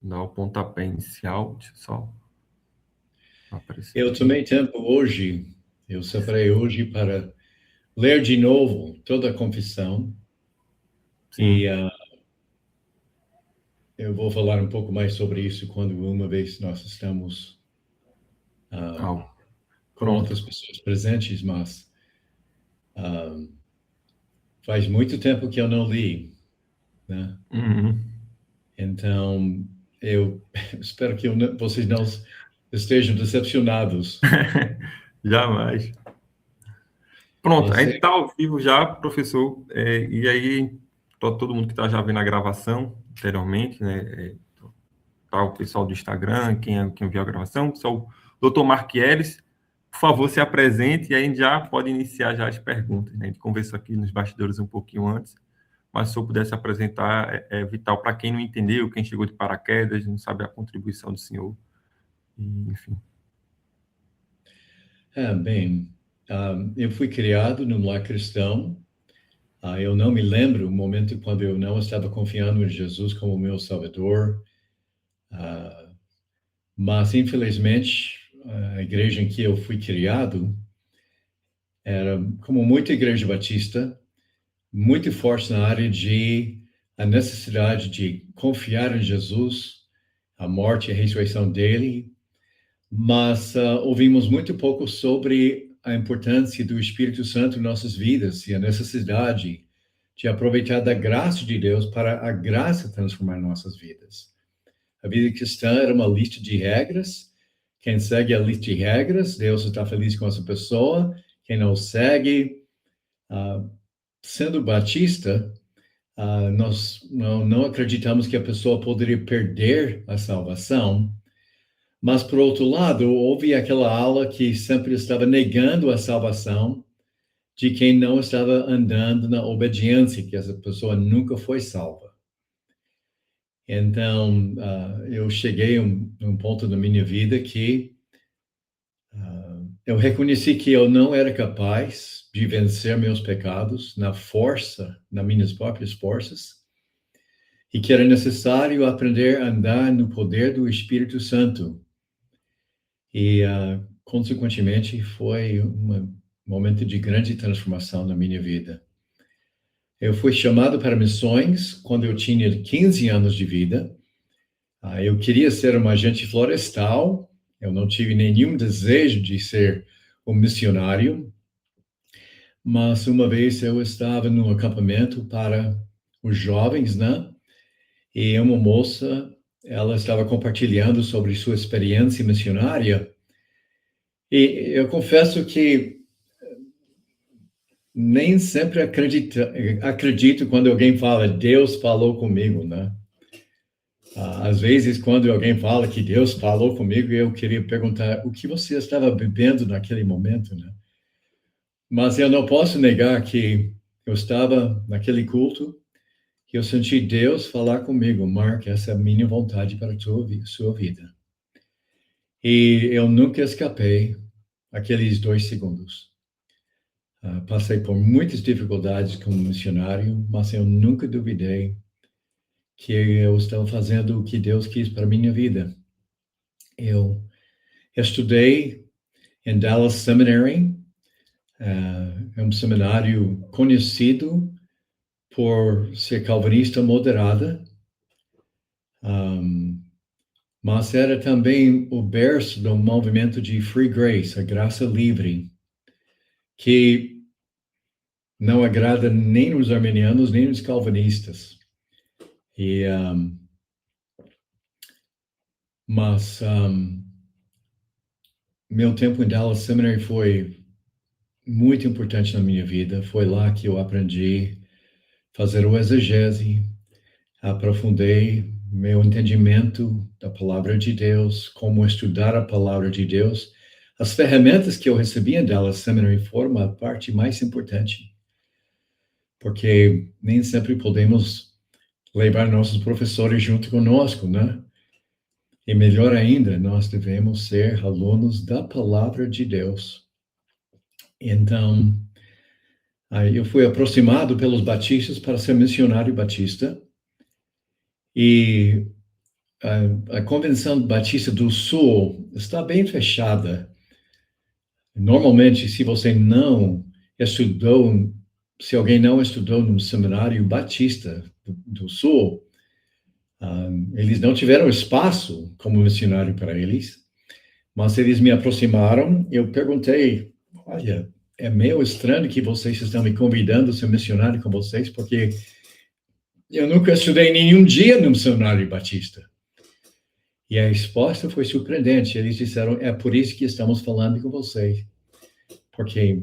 dar o pontapé inicial. Deixa eu só aparecer Eu aqui. tomei tempo hoje, eu separei hoje para ler de novo toda a confissão e Sim. eu vou falar um pouco mais sobre isso quando uma vez nós estamos Ah, com pronto. outras pessoas presentes, mas faz muito tempo que eu não li, né? Uhum. Então, eu espero que vocês não estejam decepcionados. Jamais. Pronto, a gente Você, está ao vivo já, professor, e aí todo mundo que está já vendo a gravação anteriormente, né? Tá o pessoal do Instagram, quem viu a gravação, o doutor Marquieres, por favor, se apresente e aí a gente já pode iniciar já as perguntas, né? A gente conversou aqui nos bastidores um pouquinho antes, mas se eu pudesse apresentar, é vital para quem não entendeu, quem chegou de paraquedas, não sabe a contribuição do senhor, enfim. bem, eu fui criado num lar cristão. Eu não me lembro o momento quando eu não estava confiando em Jesus como meu Salvador, mas infelizmente a igreja em que eu fui criado era como muita igreja batista, muito forte na área de a necessidade de confiar em Jesus, a morte e a ressurreição dele, mas ouvimos muito pouco sobre a importância do Espírito Santo em nossas vidas e a necessidade de aproveitar da graça de Deus para a graça transformar nossas vidas. A vida cristã era uma lista de regras. Quem segue a lista de regras, Deus está feliz com essa pessoa. Quem não segue, uh, sendo batista, nós não acreditamos que a pessoa poderia perder a salvação. Mas, por outro lado, houve aquela ala que sempre estava negando a salvação de quem não estava andando na obediência, que essa pessoa nunca foi salva. Então, eu cheguei a um ponto da minha vida que eu reconheci que eu não era capaz de vencer meus pecados na força, nas minhas próprias forças, e que era necessário aprender a andar no poder do Espírito Santo. E, consequentemente, foi um momento de grande transformação na minha vida. Eu fui chamado para missões quando eu tinha 15 anos de vida. Eu queria ser um agente florestal, eu não tive nenhum desejo de ser um missionário, mas uma vez eu estava num acampamento para os jovens, né? E uma moça, ela estava compartilhando sobre sua experiência missionária, e eu confesso que nem sempre acredito quando alguém fala, Deus falou comigo, né? Às vezes, quando alguém fala que Deus falou comigo, eu queria perguntar o que você estava bebendo naquele momento, né? Mas eu não posso negar que eu estava naquele culto e eu senti Deus falar comigo, Mark, essa é a minha vontade para a sua vida. E eu nunca escapei aqueles 2 segundos. Passei por muitas dificuldades como missionário, mas eu nunca duvidei que eu estava fazendo o que Deus quis para a minha vida. Eu estudei em Dallas Seminary, é um seminário conhecido por ser calvinista moderada, um, mas era também o berço do movimento de Free Grace, a graça livre, que não agrada nem os arminianos, nem os calvinistas. E, mas meu tempo em Dallas Seminary foi muito importante na minha vida. Foi lá que eu aprendi a fazer o exegese, aprofundei meu entendimento da palavra de Deus, como estudar a palavra de Deus. As ferramentas que eu recebi em Dallas Seminary foram a parte mais importante, porque nem sempre podemos levar nossos professores junto conosco, né? E melhor ainda, nós devemos ser alunos da palavra de Deus. Então, aí eu fui aproximado pelos batistas para ser missionário batista. E a Convenção Batista do Sul está bem fechada. Normalmente, se você não estudou, se alguém não estudou no seminário batista do Sul, eles não tiveram espaço como missionário para eles, mas eles me aproximaram. Eu perguntei: olha, é meio estranho que vocês estão me convidando a ser missionário com vocês, porque eu nunca estudei nenhum dia no seminário batista. E a resposta foi surpreendente. Eles disseram: é por isso que estamos falando com vocês, porque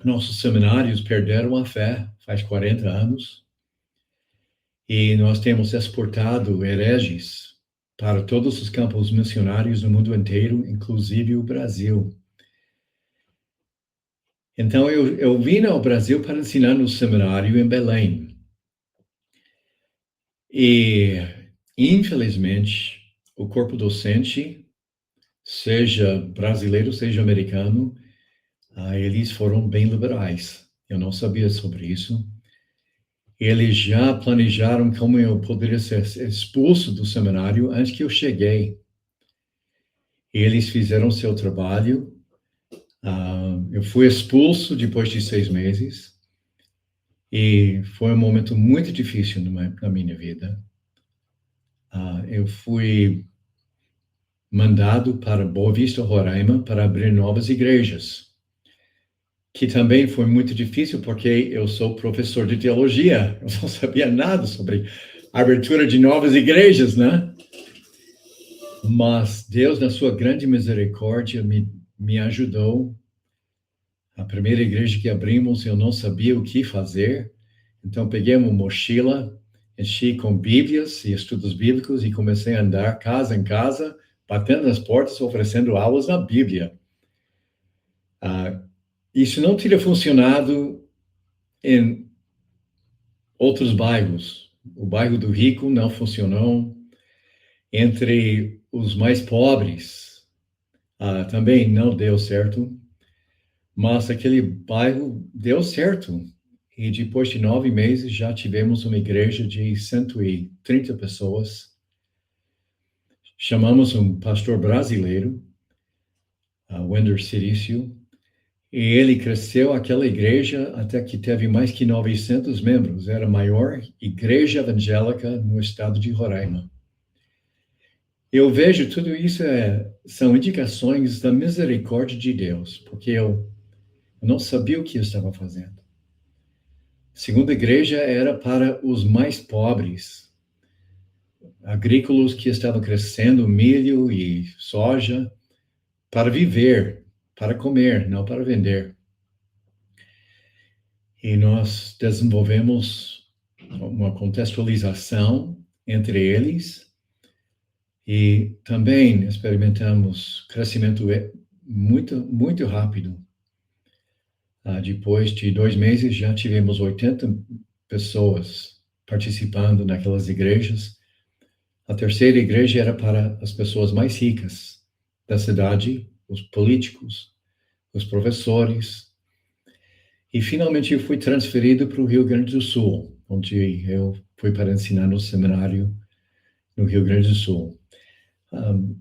nossos seminários perderam a fé faz 40 anos, e nós temos exportado hereges para todos os campos missionários no mundo inteiro, inclusive o Brasil. Então, eu vim ao Brasil para ensinar no seminário em Belém. E, infelizmente, o corpo docente, seja brasileiro, seja americano, eles foram bem liberais. Eu não sabia sobre isso. Eles já planejaram como eu poderia ser expulso do seminário antes que eu cheguei. Eles fizeram seu trabalho. Eu fui expulso depois de 6 meses. E foi um momento muito difícil na minha vida. Eu fui mandado para Boa Vista, Roraima, para abrir novas igrejas, que também foi muito difícil, porque eu sou professor de teologia, eu não sabia nada sobre a abertura de novas igrejas, né? Mas Deus, na sua grande misericórdia, me ajudou. A primeira igreja que abrimos, eu não sabia o que fazer, então peguei uma mochila, enchi com Bíblias e estudos bíblicos e comecei a andar casa em casa, batendo nas portas, oferecendo aulas na Bíblia. Isso não teria funcionado em outros bairros. O bairro do Rico não funcionou. Entre os mais pobres, também não deu certo. Mas aquele bairro deu certo. E depois de 9 meses, já tivemos uma igreja de 130 pessoas. Chamamos um pastor brasileiro, Wender Cirício, e ele cresceu aquela igreja até que teve mais que 900 membros. Era a maior igreja evangélica no estado de Roraima. Eu vejo tudo isso são indicações da misericórdia de Deus, porque eu não sabia o que eu estava fazendo. A segunda igreja era para os mais pobres, agrícolas que estavam crescendo milho e soja para viver, para comer, não para vender. E nós desenvolvemos uma contextualização entre eles e também experimentamos crescimento muito, muito rápido. Depois de 2 meses, já tivemos 80 pessoas participando naquelas igrejas. A terceira igreja era para as pessoas mais ricas da cidade, os políticos, os professores. E finalmente eu fui transferido para o Rio Grande do Sul, onde eu fui para ensinar no seminário no Rio Grande do Sul.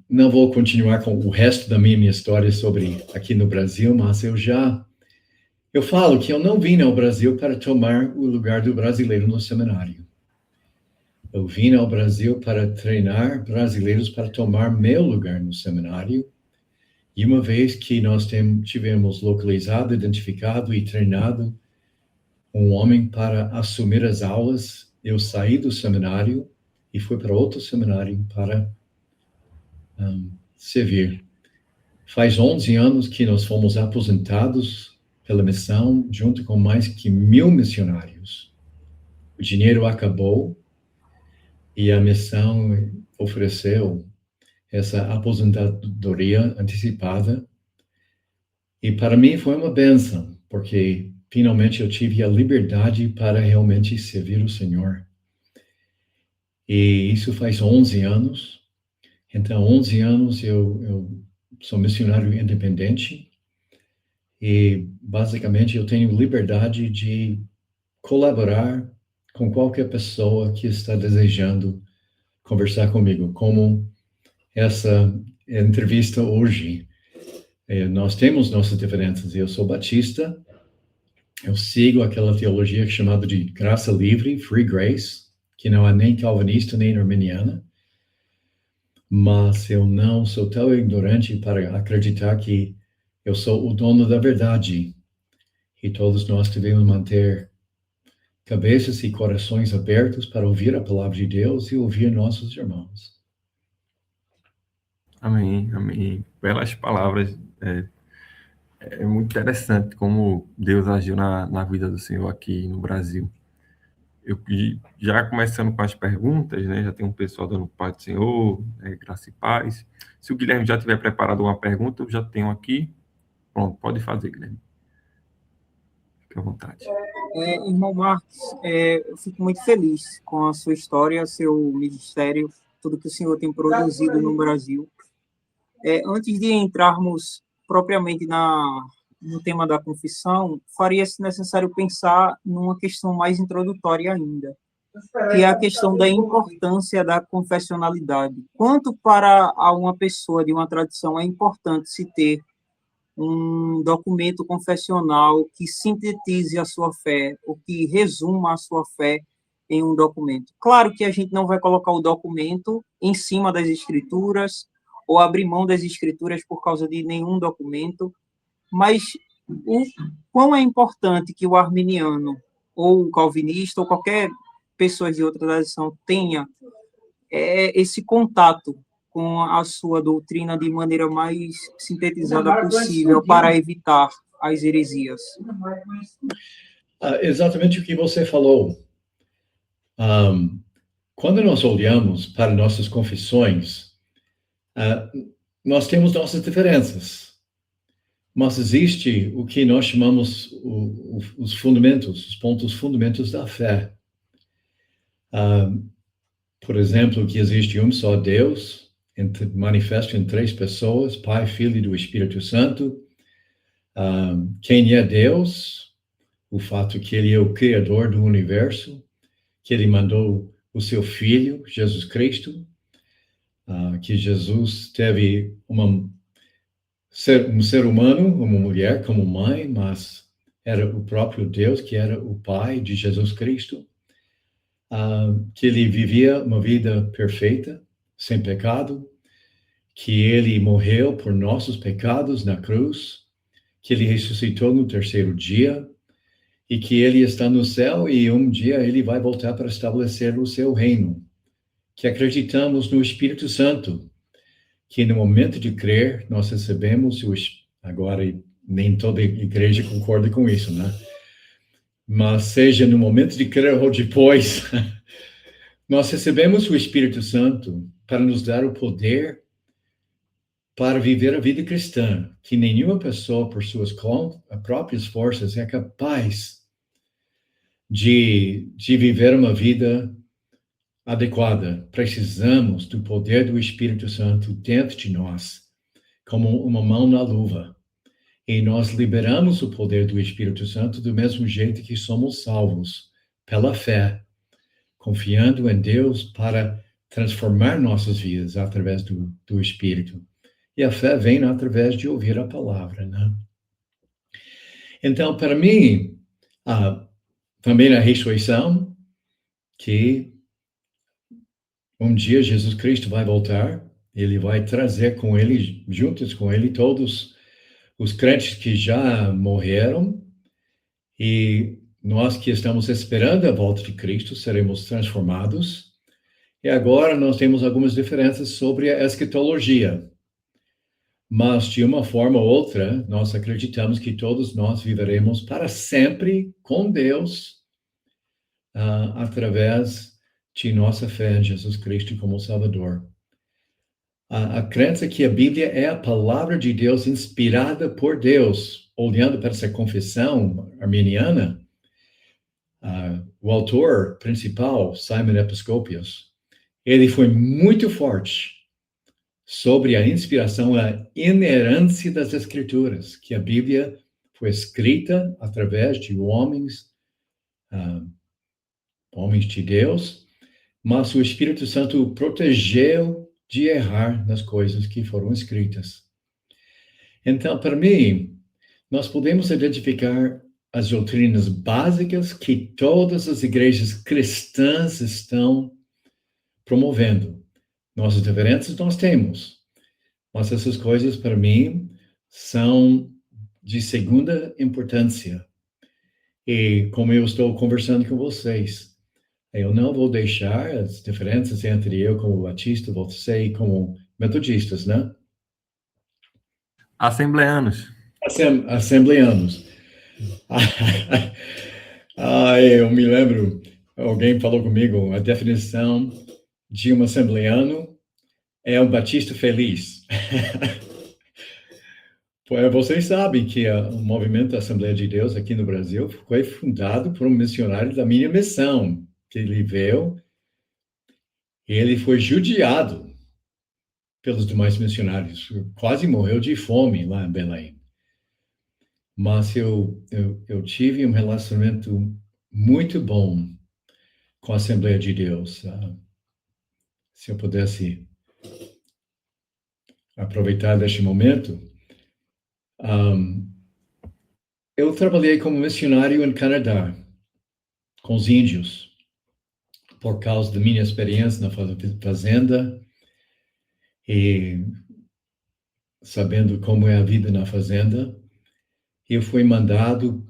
Não vou continuar com o resto da minha história sobre aqui no Brasil, mas eu falo que eu não vim ao Brasil para tomar o lugar do brasileiro no seminário. Eu vim ao Brasil para treinar brasileiros para tomar meu lugar no seminário. E uma vez que nós tivemos localizado, identificado e treinado um homem para assumir as aulas, eu saí do seminário e fui para outro seminário para servir. Faz 11 anos que nós fomos aposentados pela missão, junto com mais que 1.000 missionários. O dinheiro acabou e a missão ofereceu essa aposentadoria antecipada. E para mim foi uma bênção, porque finalmente eu tive a liberdade para realmente servir o Senhor. E isso faz 11 anos. Então, 11 anos eu sou missionário independente. E, basicamente, eu tenho liberdade de colaborar com qualquer pessoa que está desejando conversar comigo, como essa entrevista hoje. Nós temos nossas diferenças. Eu sou batista, eu sigo aquela teologia chamada de graça livre, free grace, que não é nem calvinista nem arminiana, mas eu não sou tão ignorante para acreditar que eu sou o dono da verdade e todos nós devemos manter cabeças e corações abertos para ouvir a palavra de Deus e ouvir nossos irmãos. Amém, amém. Belas palavras. É muito interessante como Deus agiu na vida do Senhor aqui no Brasil. Já começando com as perguntas, né? Já tem um pessoal dando paz do Senhor, graça e paz. Se o Guilherme já tiver preparado uma pergunta, eu já tenho aqui. Pronto, pode fazer, Guilherme. Fique à vontade. Irmão Marcos, eu fico muito feliz com a sua história, seu ministério, tudo que o senhor tem produzido no Brasil. Antes de entrarmos propriamente no tema da confissão, faria-se necessário pensar numa questão mais introdutória ainda, que é a questão da importância da confessionalidade. Quanto para uma pessoa de uma tradição é importante se ter um documento confessional que sintetize a sua fé, ou que resuma a sua fé em um documento. Claro que a gente não vai colocar o documento em cima das escrituras, ou abrir mão das escrituras por causa de nenhum documento, mas o quão é importante que o arminiano, ou o calvinista, ou qualquer pessoa de outra tradição tenha esse contato com a sua doutrina de maneira mais sintetizada possível para evitar as heresias. Exatamente o que você falou. Quando nós olhamos para nossas confissões, nós temos nossas diferenças, mas existe o que nós chamamos os fundamentos, os pontos fundamentos da fé. Por exemplo, que existe um só Deus, manifesto em 3 pessoas, Pai, Filho e do Espírito Santo. Quem é Deus? O fato que Ele é o Criador do universo, que Ele mandou o seu Filho, Jesus Cristo, que Jesus teve um ser humano, uma mulher como mãe, mas era o próprio Deus, que era o Pai de Jesus Cristo, que Ele vivia uma vida perfeita, sem pecado, que Ele morreu por nossos pecados na cruz, que Ele ressuscitou no 3º dia, e que Ele está no céu e um dia Ele vai voltar para estabelecer o seu reino. Que acreditamos no Espírito Santo, que no momento de crer nós recebemos agora nem toda igreja concorda com isso, né? Mas seja no momento de crer ou depois, nós recebemos o Espírito Santo para nos dar o poder para viver a vida cristã, que nenhuma pessoa, por suas próprias forças, é capaz de viver uma vida adequada. Precisamos do poder do Espírito Santo dentro de nós, como uma mão na luva. E nós liberamos o poder do Espírito Santo do mesmo jeito que somos salvos, pela fé, confiando em Deus para transformar nossas vidas através do Espírito. E a fé vem através de ouvir a palavra, né? Então, para mim, também a ressurreição, que um dia Jesus Cristo vai voltar, Ele vai trazer com Ele, juntos com Ele, todos os crentes que já morreram, e nós que estamos esperando a volta de Cristo seremos transformados. E agora nós temos algumas diferenças sobre a escatologia. Mas, de uma forma ou outra, nós acreditamos que todos nós viveremos para sempre com Deus, através de nossa fé em Jesus Cristo como Salvador. A crença que a Bíblia é a palavra de Deus inspirada por Deus. Olhando para essa confissão arminiana, o autor principal, Simon Episcopius, ele foi muito forte sobre a inspiração, a inerência das Escrituras, que a Bíblia foi escrita através de homens de Deus, mas o Espírito Santo protegeu de errar nas coisas que foram escritas. Então, para mim, nós podemos identificar as doutrinas básicas que todas as igrejas cristãs estão promovendo. Nossas diferenças nós temos, mas essas coisas, para mim, são de segunda importância. E como eu estou conversando com vocês, eu não vou deixar as diferenças entre eu como batista, você como metodistas, né? Assembleanos. Assembleanos. Eu me lembro, alguém falou comigo, a definição de um assembleano é um batista feliz. Vocês sabem que o movimento da Assembleia de Deus aqui no Brasil foi fundado por um missionário da minha missão, que ele veio e ele foi judiado pelos demais missionários, quase morreu de fome lá em Belém. Mas eu tive um relacionamento muito bom com a Assembleia de Deus. Se eu pudesse aproveitar deste momento, eu trabalhei como missionário em Canadá, com os índios, por causa da minha experiência na fazenda e sabendo como é a vida na fazenda. Eu fui mandado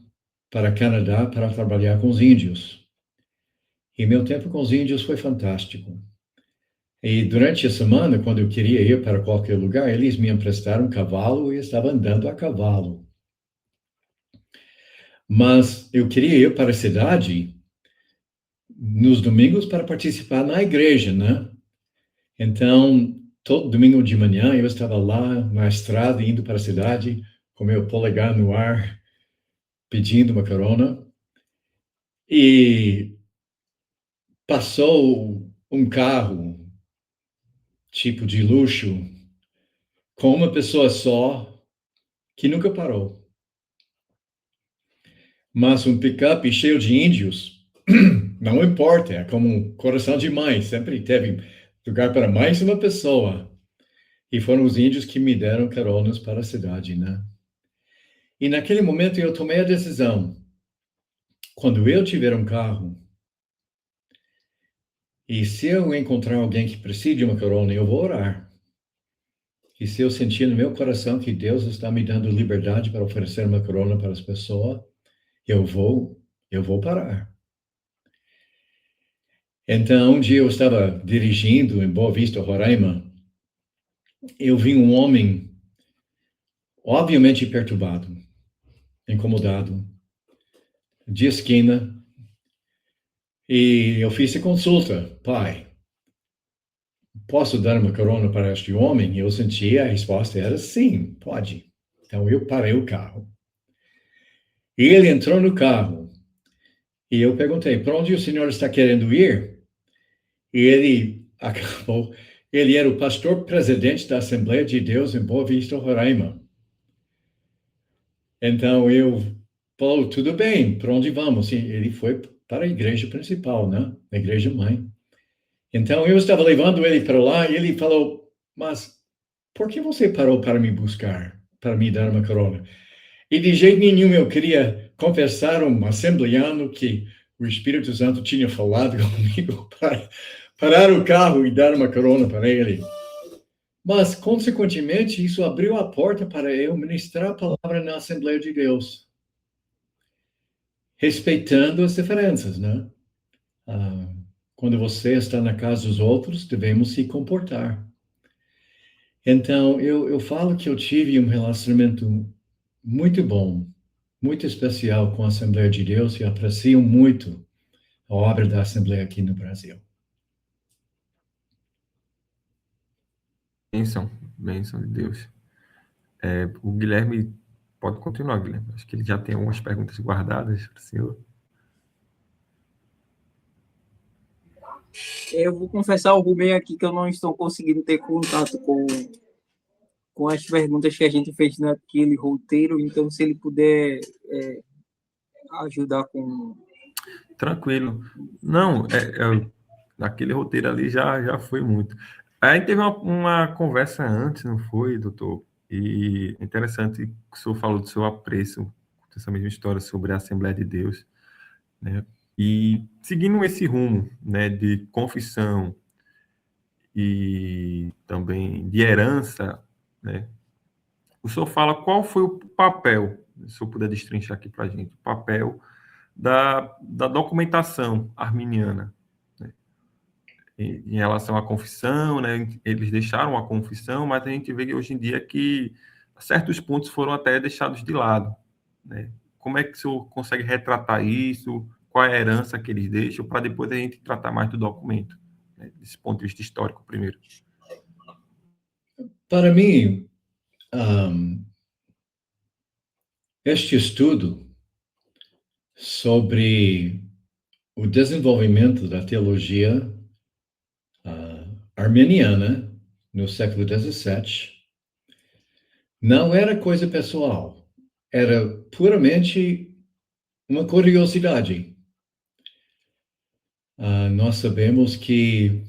para Canadá para trabalhar com os índios. E meu tempo com os índios foi fantástico. E durante a semana, quando eu queria ir para qualquer lugar, eles me emprestaram um cavalo e eu estava andando a cavalo. Mas eu queria ir para a cidade nos domingos para participar na igreja, né? Então, todo domingo de manhã eu estava lá na estrada, indo para a cidade, com meu polegar no ar, pedindo uma carona. E passou um carro, tipo de luxo, com uma pessoa só, que nunca parou. Mas um picape cheio de índios, não importa, é como um coração de mãe, sempre teve lugar para mais uma pessoa. E foram os índios que me deram caronas para a cidade, né? E naquele momento eu tomei a decisão, quando eu tiver um carro, e se eu encontrar alguém que precisa de uma carona, eu vou orar. E se eu sentir no meu coração que Deus está me dando liberdade para oferecer uma carona para as pessoas, eu vou parar. Então, um dia eu estava dirigindo em Boa Vista, Roraima, eu vi um homem obviamente perturbado, incomodado, de esquina, e eu fiz a consulta, pai, posso dar uma carona para este homem? E eu senti a resposta era sim, pode. Então eu parei o carro. E ele entrou no carro, e eu perguntei, para onde o senhor está querendo ir? E ele era o pastor presidente da Assembleia de Deus em Boa Vista, Roraima. Então eu falei, tudo bem, para onde vamos? E ele foi para a igreja principal, né? A igreja mãe. Então eu estava levando ele para lá e ele falou, mas por que você parou para me buscar, para me dar uma carona? E de jeito nenhum eu queria confessar um assembleano que o Espírito Santo tinha falado comigo para parar o carro e dar uma carona para ele. Mas, consequentemente, isso abriu a porta para eu ministrar a palavra na Assembleia de Deus, respeitando as diferenças, né? Quando você está na casa dos outros, devemos se comportar. Então, eu falo que eu tive um relacionamento muito bom, muito especial com a Assembleia de Deus e aprecio muito a obra da Assembleia aqui no Brasil. Bênção de Deus. O Guilherme, pode continuar, Guilherme. Acho que ele já tem algumas perguntas guardadas para o senhor. Eu vou confessar ao Rubem aqui que eu não estou conseguindo ter contato com as perguntas que a gente fez naquele roteiro, então se ele puder ajudar com... Tranquilo. Não, naquele roteiro ali já foi muito. Aí teve uma conversa antes, não foi, doutor? E é interessante que o senhor falou do seu apreço, essa mesma história sobre a Assembleia de Deus, né? E seguindo esse rumo, né, de confissão e também de herança, né? O senhor fala qual foi o papel, se o senhor puder destrinchar aqui para a gente, o papel da documentação arminiana, né, em relação à confissão, né? Eles deixaram a confissão, mas a gente vê que hoje em dia que certos pontos foram até deixados de lado, né? Como é que o senhor consegue retratar isso? Qual é a herança que eles deixam, para depois a gente tratar mais do documento, né? Desse ponto de vista histórico primeiro. Para mim, este estudo sobre o desenvolvimento da teologia arminiana no século XVII não era coisa pessoal, era puramente uma curiosidade. Nós sabemos que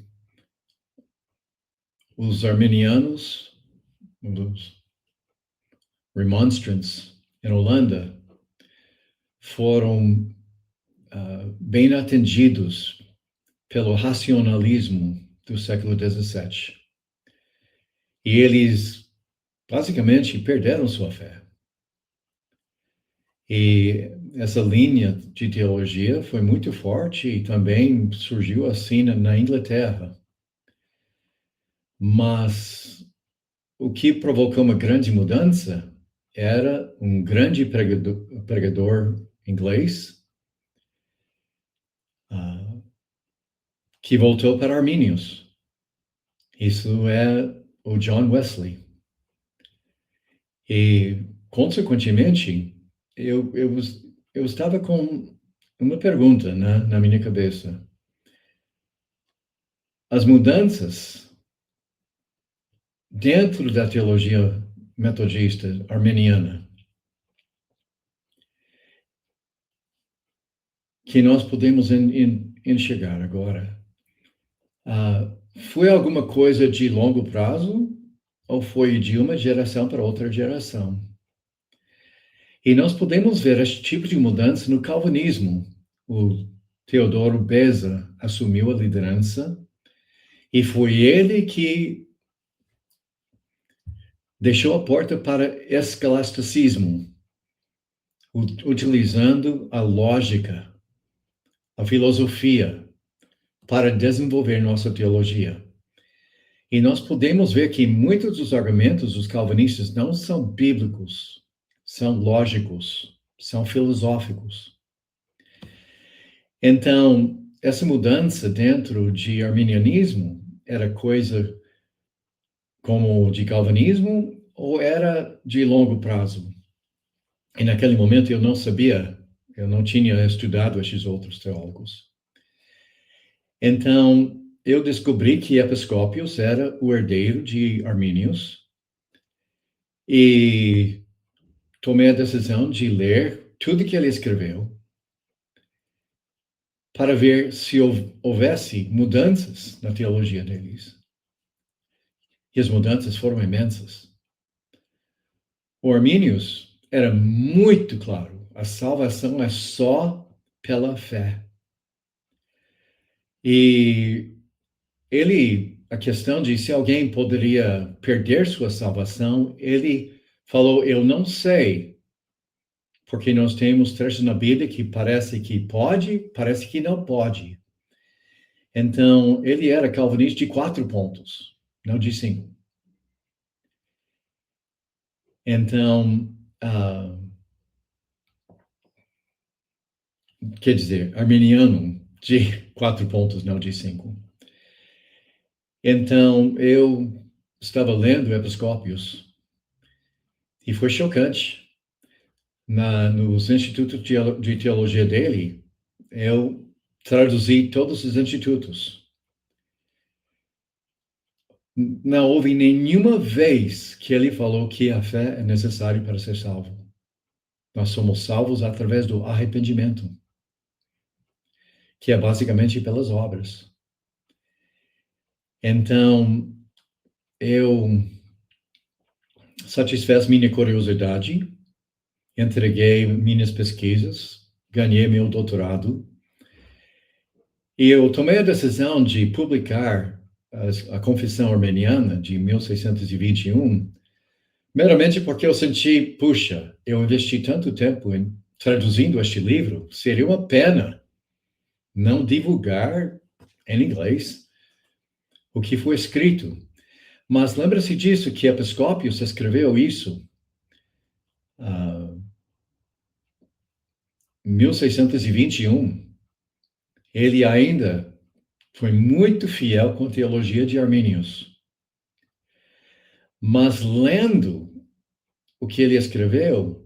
os arminianos, os remonstrants em Holanda, foram bem atendidos pelo racionalismo do século XVII. E eles, basicamente, perderam sua fé. E essa linha de teologia foi muito forte e também surgiu assim na Inglaterra. Mas o que provocou uma grande mudança era um grande pregador inglês que voltou para Arminius. Isso é o John Wesley. E, consequentemente, eu estava com uma pergunta na minha cabeça. As mudanças dentro da teologia metodista arminiana que nós podemos enxergar agora, foi alguma coisa de longo prazo ou foi de uma geração para outra geração? E nós podemos ver esse tipo de mudança no calvinismo. O Teodoro Beza assumiu a liderança e foi ele que deixou a porta para escolasticismo, utilizando a lógica, a filosofia, para desenvolver nossa teologia. E nós podemos ver que muitos dos argumentos dos calvinistas não são bíblicos, são lógicos, são filosóficos. Então, essa mudança dentro de arminianismo era coisa como de calvinismo ou era de longo prazo? E naquele momento eu não sabia, eu não tinha estudado esses outros teólogos. Então, eu descobri que Episcópios era o herdeiro de Arminius e tomei a decisão de ler tudo que ele escreveu para ver se houvesse mudanças na teologia deles. E as mudanças foram imensas. O Arminius era muito claro, a salvação é só pela fé. E a questão de se alguém poderia perder sua salvação, ele falou, eu não sei, porque nós temos trechos na Bíblia que parece que pode, parece que não pode. Então, ele era calvinista de 4 pontos, não de 5. Então, quer dizer, arminiano de 4 pontos, não de 5. Então, eu estava lendo Episcópios e foi chocante. Nos institutos de teologia dele, eu traduzi todos os institutos. Não houve nenhuma vez que ele falou que a fé é necessária para ser salvo. Nós somos salvos através do arrependimento, que é basicamente pelas obras. Então, eu satisfiz minha curiosidade, entreguei minhas pesquisas, ganhei meu doutorado, e eu tomei a decisão de publicar a Confissão Armeniana de 1621, meramente porque eu senti, puxa, eu investi tanto tempo em traduzindo este livro, seria uma pena não divulgar em inglês o que foi escrito. Mas lembra-se disso, que Episcópios escreveu isso em 1621. Ele ainda foi muito fiel com a teologia de Arminius. Mas lendo o que ele escreveu,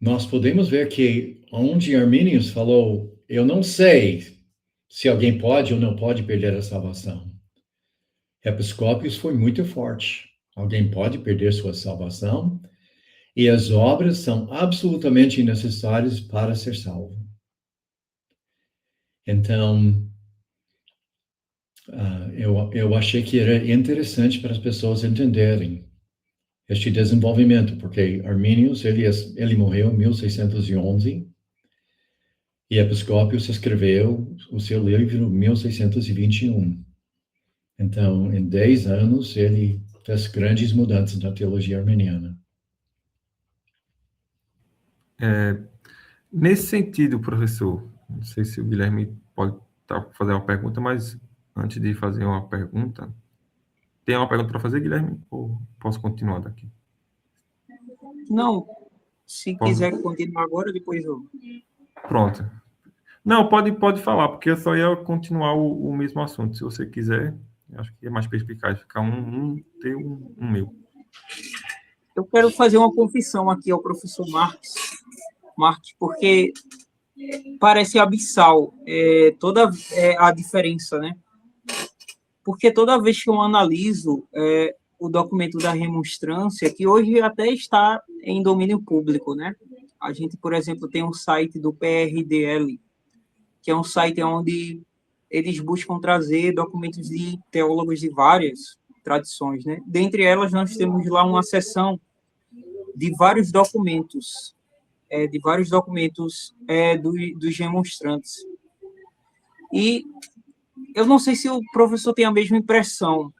nós podemos ver que onde Arminius falou, eu não sei se alguém pode ou não pode perder a salvação. Episcópios foi muito forte. Alguém pode perder sua salvação e as obras são absolutamente necessárias para ser salvo. Então, eu achei que era interessante para as pessoas entenderem este desenvolvimento, porque Arminius, ele morreu em 1611 e Episcópios escreveu o seu livro em 1621. Então, em 10 anos, ele fez grandes mudanças na teologia armeniana. Nesse sentido, professor, não sei se o Guilherme pode fazer uma pergunta, mas antes de fazer uma pergunta, tem uma pergunta para fazer, Guilherme? Ou posso continuar daqui? Não, se quiser continuar agora, depois eu... Pronto. Não, pode falar, porque eu só ia continuar o mesmo assunto. Se você quiser, acho que é mais perspicaz ficar ter um meu. Eu quero fazer uma confissão aqui ao professor Marques, porque parece abissal toda a diferença, né? Porque toda vez que eu analiso o documento da remonstrância, que hoje até está em domínio público, né? A gente, por exemplo, tem um site do PRDL, que é um site onde eles buscam trazer documentos de teólogos de várias tradições, né? Dentre elas, nós temos lá uma seção de vários documentos, dos remonstrantes. E eu não sei se o professor tem a mesma impressão,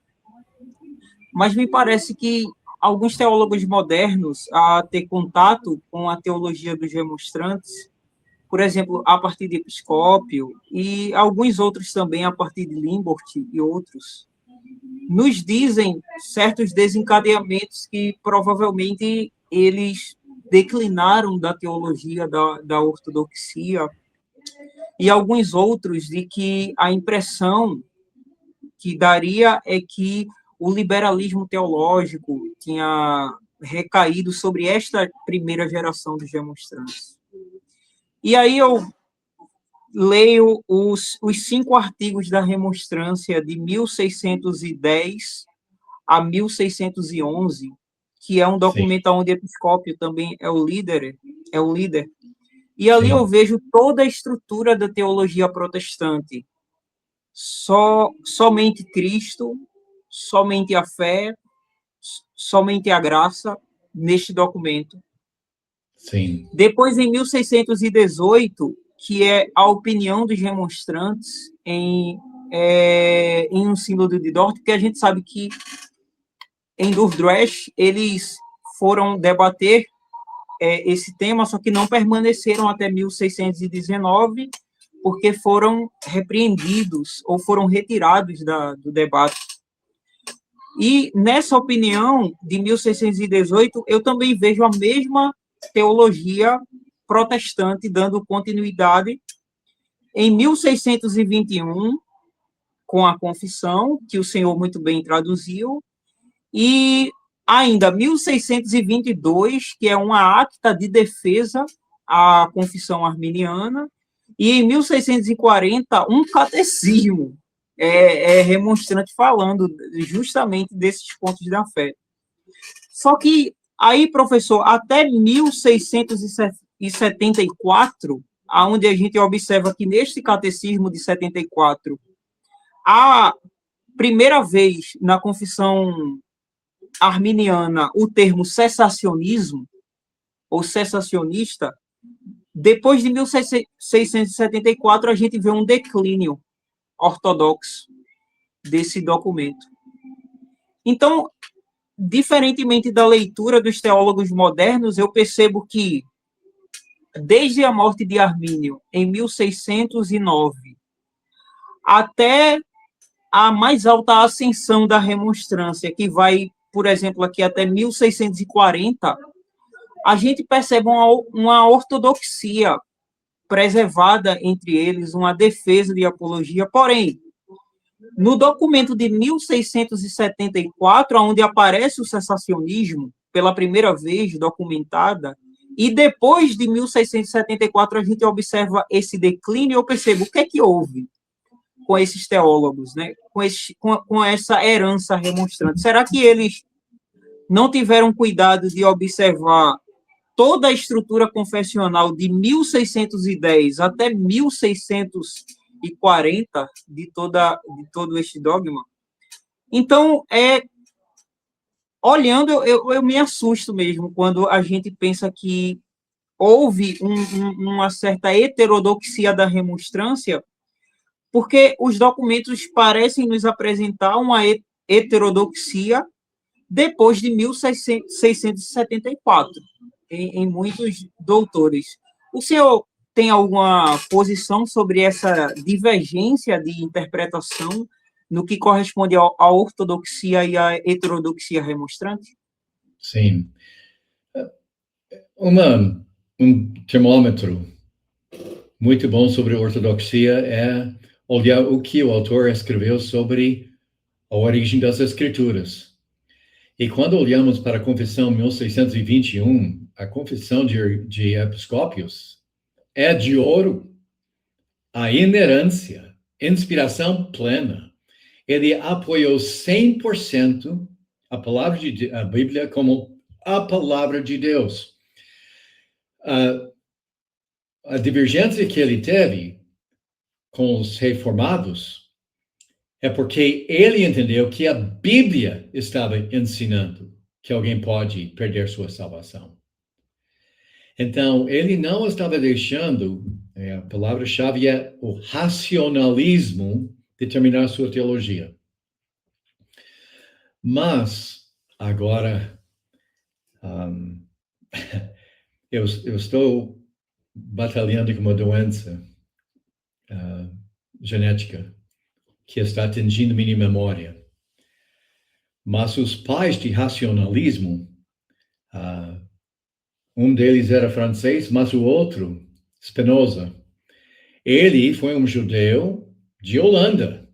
mas me parece que alguns teólogos modernos, a ter contato com a teologia dos remonstrantes, por exemplo, a partir de Episcópio, e alguns outros também a partir de Limborch e outros, nos dizem certos desencadeamentos que provavelmente eles declinaram da teologia da ortodoxia, e alguns outros de que a impressão que daria é que o liberalismo teológico tinha recaído sobre esta primeira geração dos remonstrantes. E aí eu leio os 5 artigos da remonstrância de 1610 a 1611, que é um documento onde Episcópio também é o líder. E ali eu vejo toda a estrutura da teologia protestante. Somente Cristo, somente a fé, somente a graça, neste documento. Sim. Depois, em 1618, que é a opinião dos remonstrantes em um sínodo de Dort, porque a gente sabe que em Dordrecht eles foram debater esse tema, só que não permaneceram até 1619, porque foram repreendidos ou foram retirados do debate. E nessa opinião de 1618, eu também vejo a mesma teologia protestante dando continuidade em 1621, com a confissão, que o senhor muito bem traduziu, e ainda 1622, que é uma acta de defesa à confissão arminiana, e em 1640, um catecismo remonstrante falando justamente desses pontos da fé. Só que aí, professor, até 1674, onde a gente observa que neste catecismo de 74, a primeira vez na confissão arminiana o termo cessacionismo, ou cessacionista, depois de 1674 a gente vê um declínio ortodoxo desse documento. Então, diferentemente da leitura dos teólogos modernos, eu percebo que, desde a morte de Armínio, em 1609, até a mais alta ascensão da remonstrância, que vai, por exemplo, aqui até 1640, a gente percebe uma ortodoxia preservada entre eles, uma defesa de apologia. Porém, no documento de 1674, onde aparece o cessacionismo pela primeira vez documentada, e depois de 1674 a gente observa esse declínio, eu percebo o que é que houve com esses teólogos, né? Com essa herança remonstrante. Será que eles não tiveram cuidado de observar toda a estrutura confessional de 1610 até 1640 de todo este dogma? Então, olhando, eu me assusto mesmo quando a gente pensa que houve uma certa heterodoxia da remonstrância, porque os documentos parecem nos apresentar uma heterodoxia depois de 1674, em muitos doutores. O senhor tem alguma posição sobre essa divergência de interpretação no que corresponde à ortodoxia e à heterodoxia remonstrante? Sim. Um termômetro muito bom sobre ortodoxia é olhar o que o autor escreveu sobre a origem das escrituras. E quando olhamos para a Confissão 1621, a Confissão de Episcópios é de ouro, a inerência, inspiração plena. Ele apoiou 100% a Bíblia como a palavra de Deus. A divergência que ele teve com os reformados é porque ele entendeu que a Bíblia estava ensinando que alguém pode perder sua salvação. Então, ele não estava deixando, a palavra-chave é o racionalismo determinar sua teologia. Mas, agora, eu estou batalhando com uma doença genética que está atingindo minha memória. Mas os pais de racionalismo, um deles era francês, mas o outro, Spinoza, ele foi um judeu de Holanda.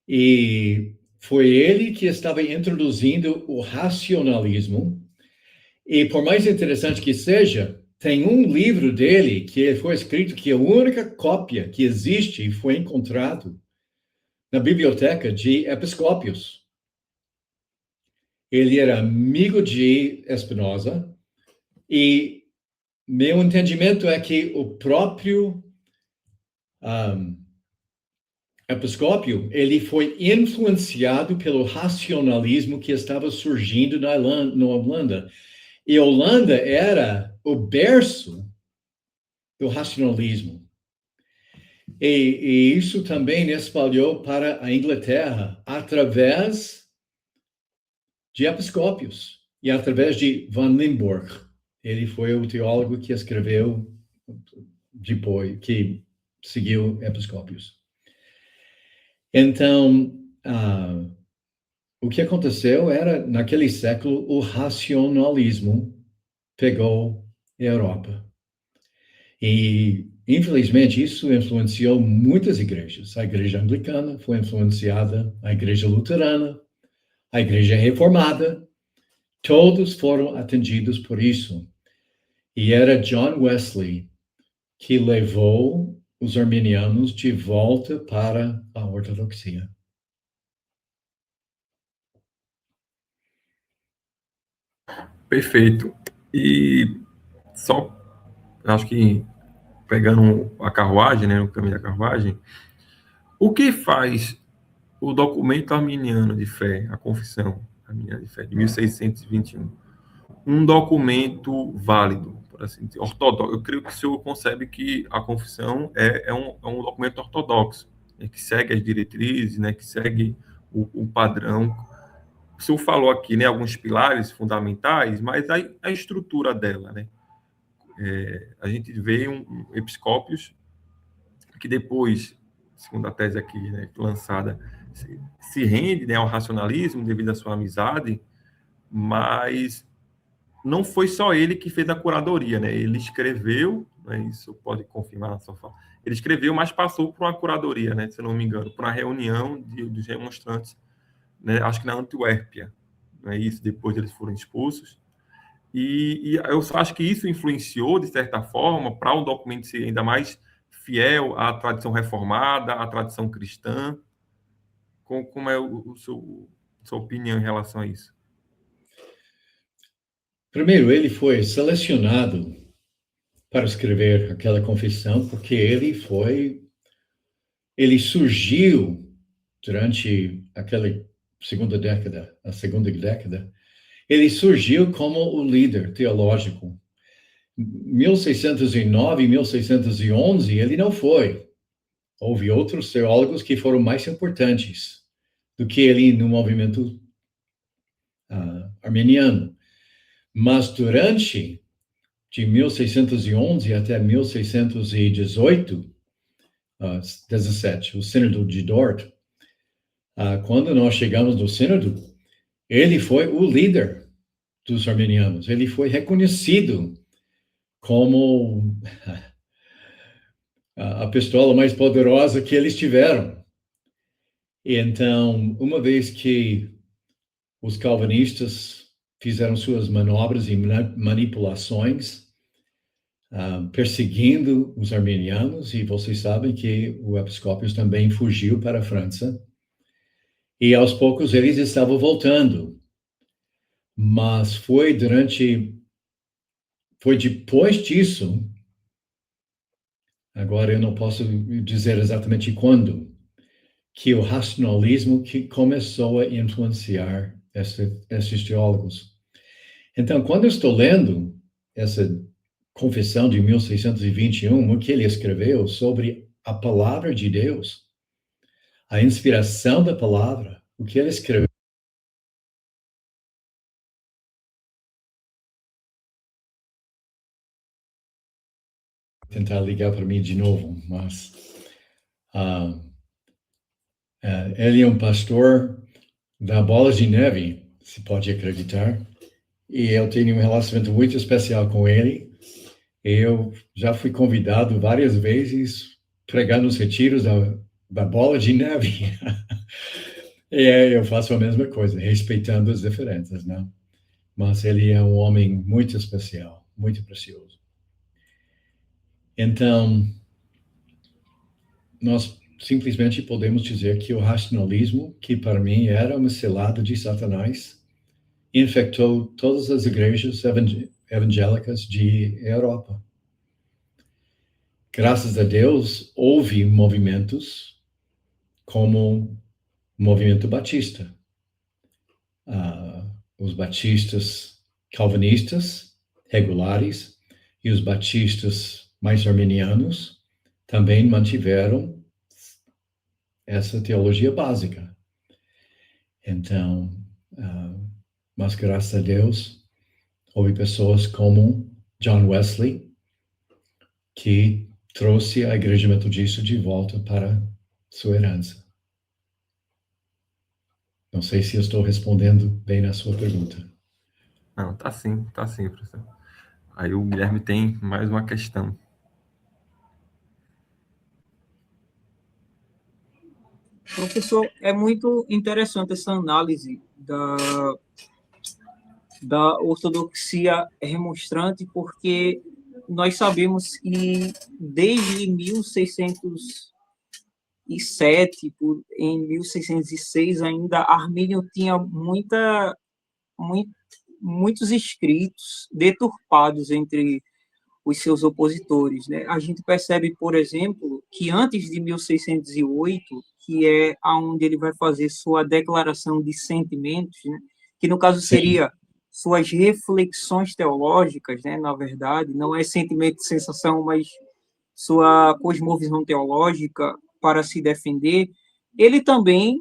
E foi ele que estava introduzindo o racionalismo. E por mais interessante que seja, tem um livro dele que foi escrito que a única cópia que existe foi encontrado na biblioteca de Episcópios. Ele era amigo de Spinoza e meu entendimento é que o próprio Episcópio, ele foi influenciado pelo racionalismo que estava surgindo na Holanda. E Holanda era o berço do racionalismo. E isso também espalhou para a Inglaterra através de episcópios e através de Van Limburg. Ele foi o teólogo que escreveu depois, que seguiu episcópios. Então, o que aconteceu era, naquele século, o racionalismo pegou a Europa. E, infelizmente, isso influenciou muitas igrejas. A igreja anglicana foi influenciada, a igreja luterana, a igreja reformada, todos foram atingidos por isso. E era John Wesley que levou os arminianos de volta para a ortodoxia. Perfeito. E só eu acho que pegando a carruagem, né, o caminho da carruagem, o que faz o documento arminiano de fé, a confissão arminiana de fé, de 1621, um documento válido, por assim dizer, ortodoxo? Eu creio que o senhor concebe que a confissão é um documento ortodoxo, né, que segue as diretrizes, né, que segue o padrão. O senhor falou aqui, né, alguns pilares fundamentais, mas a estrutura dela, né? A gente vê episcópios que depois, segundo a tese aqui, né, lançada, se rende, né, ao racionalismo devido à sua amizade, mas não foi só ele que fez a curadoria, né? Ele escreveu, né, isso pode confirmar na sua fala, ele escreveu, mas passou por uma curadoria, né, se eu não me engano, por uma reunião dos remonstrantes, né, acho que na Antuérpia, não é isso? Depois eles foram expulsos. E eu só acho que isso influenciou, de certa forma, para o documento ser ainda mais fiel à tradição reformada, à tradição cristã. Como é sua opinião em relação a isso? Primeiro, ele foi selecionado para escrever aquela confissão porque ele surgiu durante aquela a segunda década, ele surgiu como o líder teológico. 1609 e 1611, ele não foi. Houve outros teólogos que foram mais importantes do que ele no movimento armeniano. Mas durante de 1611 até 1618, 17, o Sínodo de Dort, quando nós chegamos no Sínodo, ele foi o líder dos armenianos. Ele foi reconhecido como a pistola mais poderosa que eles tiveram. E então, uma vez que os calvinistas fizeram suas manobras e manipulações, perseguindo os armenianos, e vocês sabem que o episcópio também fugiu para a França, e aos poucos eles estavam voltando. Mas foi depois disso, agora eu não posso dizer exatamente quando, que o racionalismo que começou a influenciar esses teólogos. Então, quando eu estou lendo essa confissão de 1621, o que ele escreveu sobre a palavra de Deus, a inspiração da palavra, o que ele escreveu. Vou tentar ligar para mim de novo, mas ele é um pastor da Bola de Neve, se pode acreditar, e eu tenho um relacionamento muito especial com ele. Eu já fui convidado várias vezes pregar nos retiros da Bola de Neve. E eu faço a mesma coisa, respeitando as diferenças, né? Mas ele é um homem muito especial, muito precioso. Então, nós simplesmente podemos dizer que o racionalismo, que para mim era uma cilada de Satanás, infectou todas as igrejas evangélicas de Europa. Graças a Deus, houve movimentos como o movimento batista. Os batistas calvinistas, regulares, e os batistas mais arminianos também mantiveram essa teologia básica. Então, mas graças a Deus, houve pessoas como John Wesley, que trouxe a Igreja Metodista de volta para sua herança. Não sei se eu estou respondendo bem na sua pergunta. Não, tá sim, professor. Aí o Guilherme tem mais uma questão. Professor, é muito interessante essa análise da ortodoxia remonstrante, porque nós sabemos que desde 1607, em 1606 ainda, Armínio tinha muitos escritos deturpados entre os seus opositores, né? A gente percebe, por exemplo, que antes de 1608, que é aonde ele vai fazer sua declaração de sentimentos, né? Que no caso seria suas reflexões teológicas, né? Na verdade, não é sentimento de sensação, mas sua cosmovisão teológica para se defender. Ele também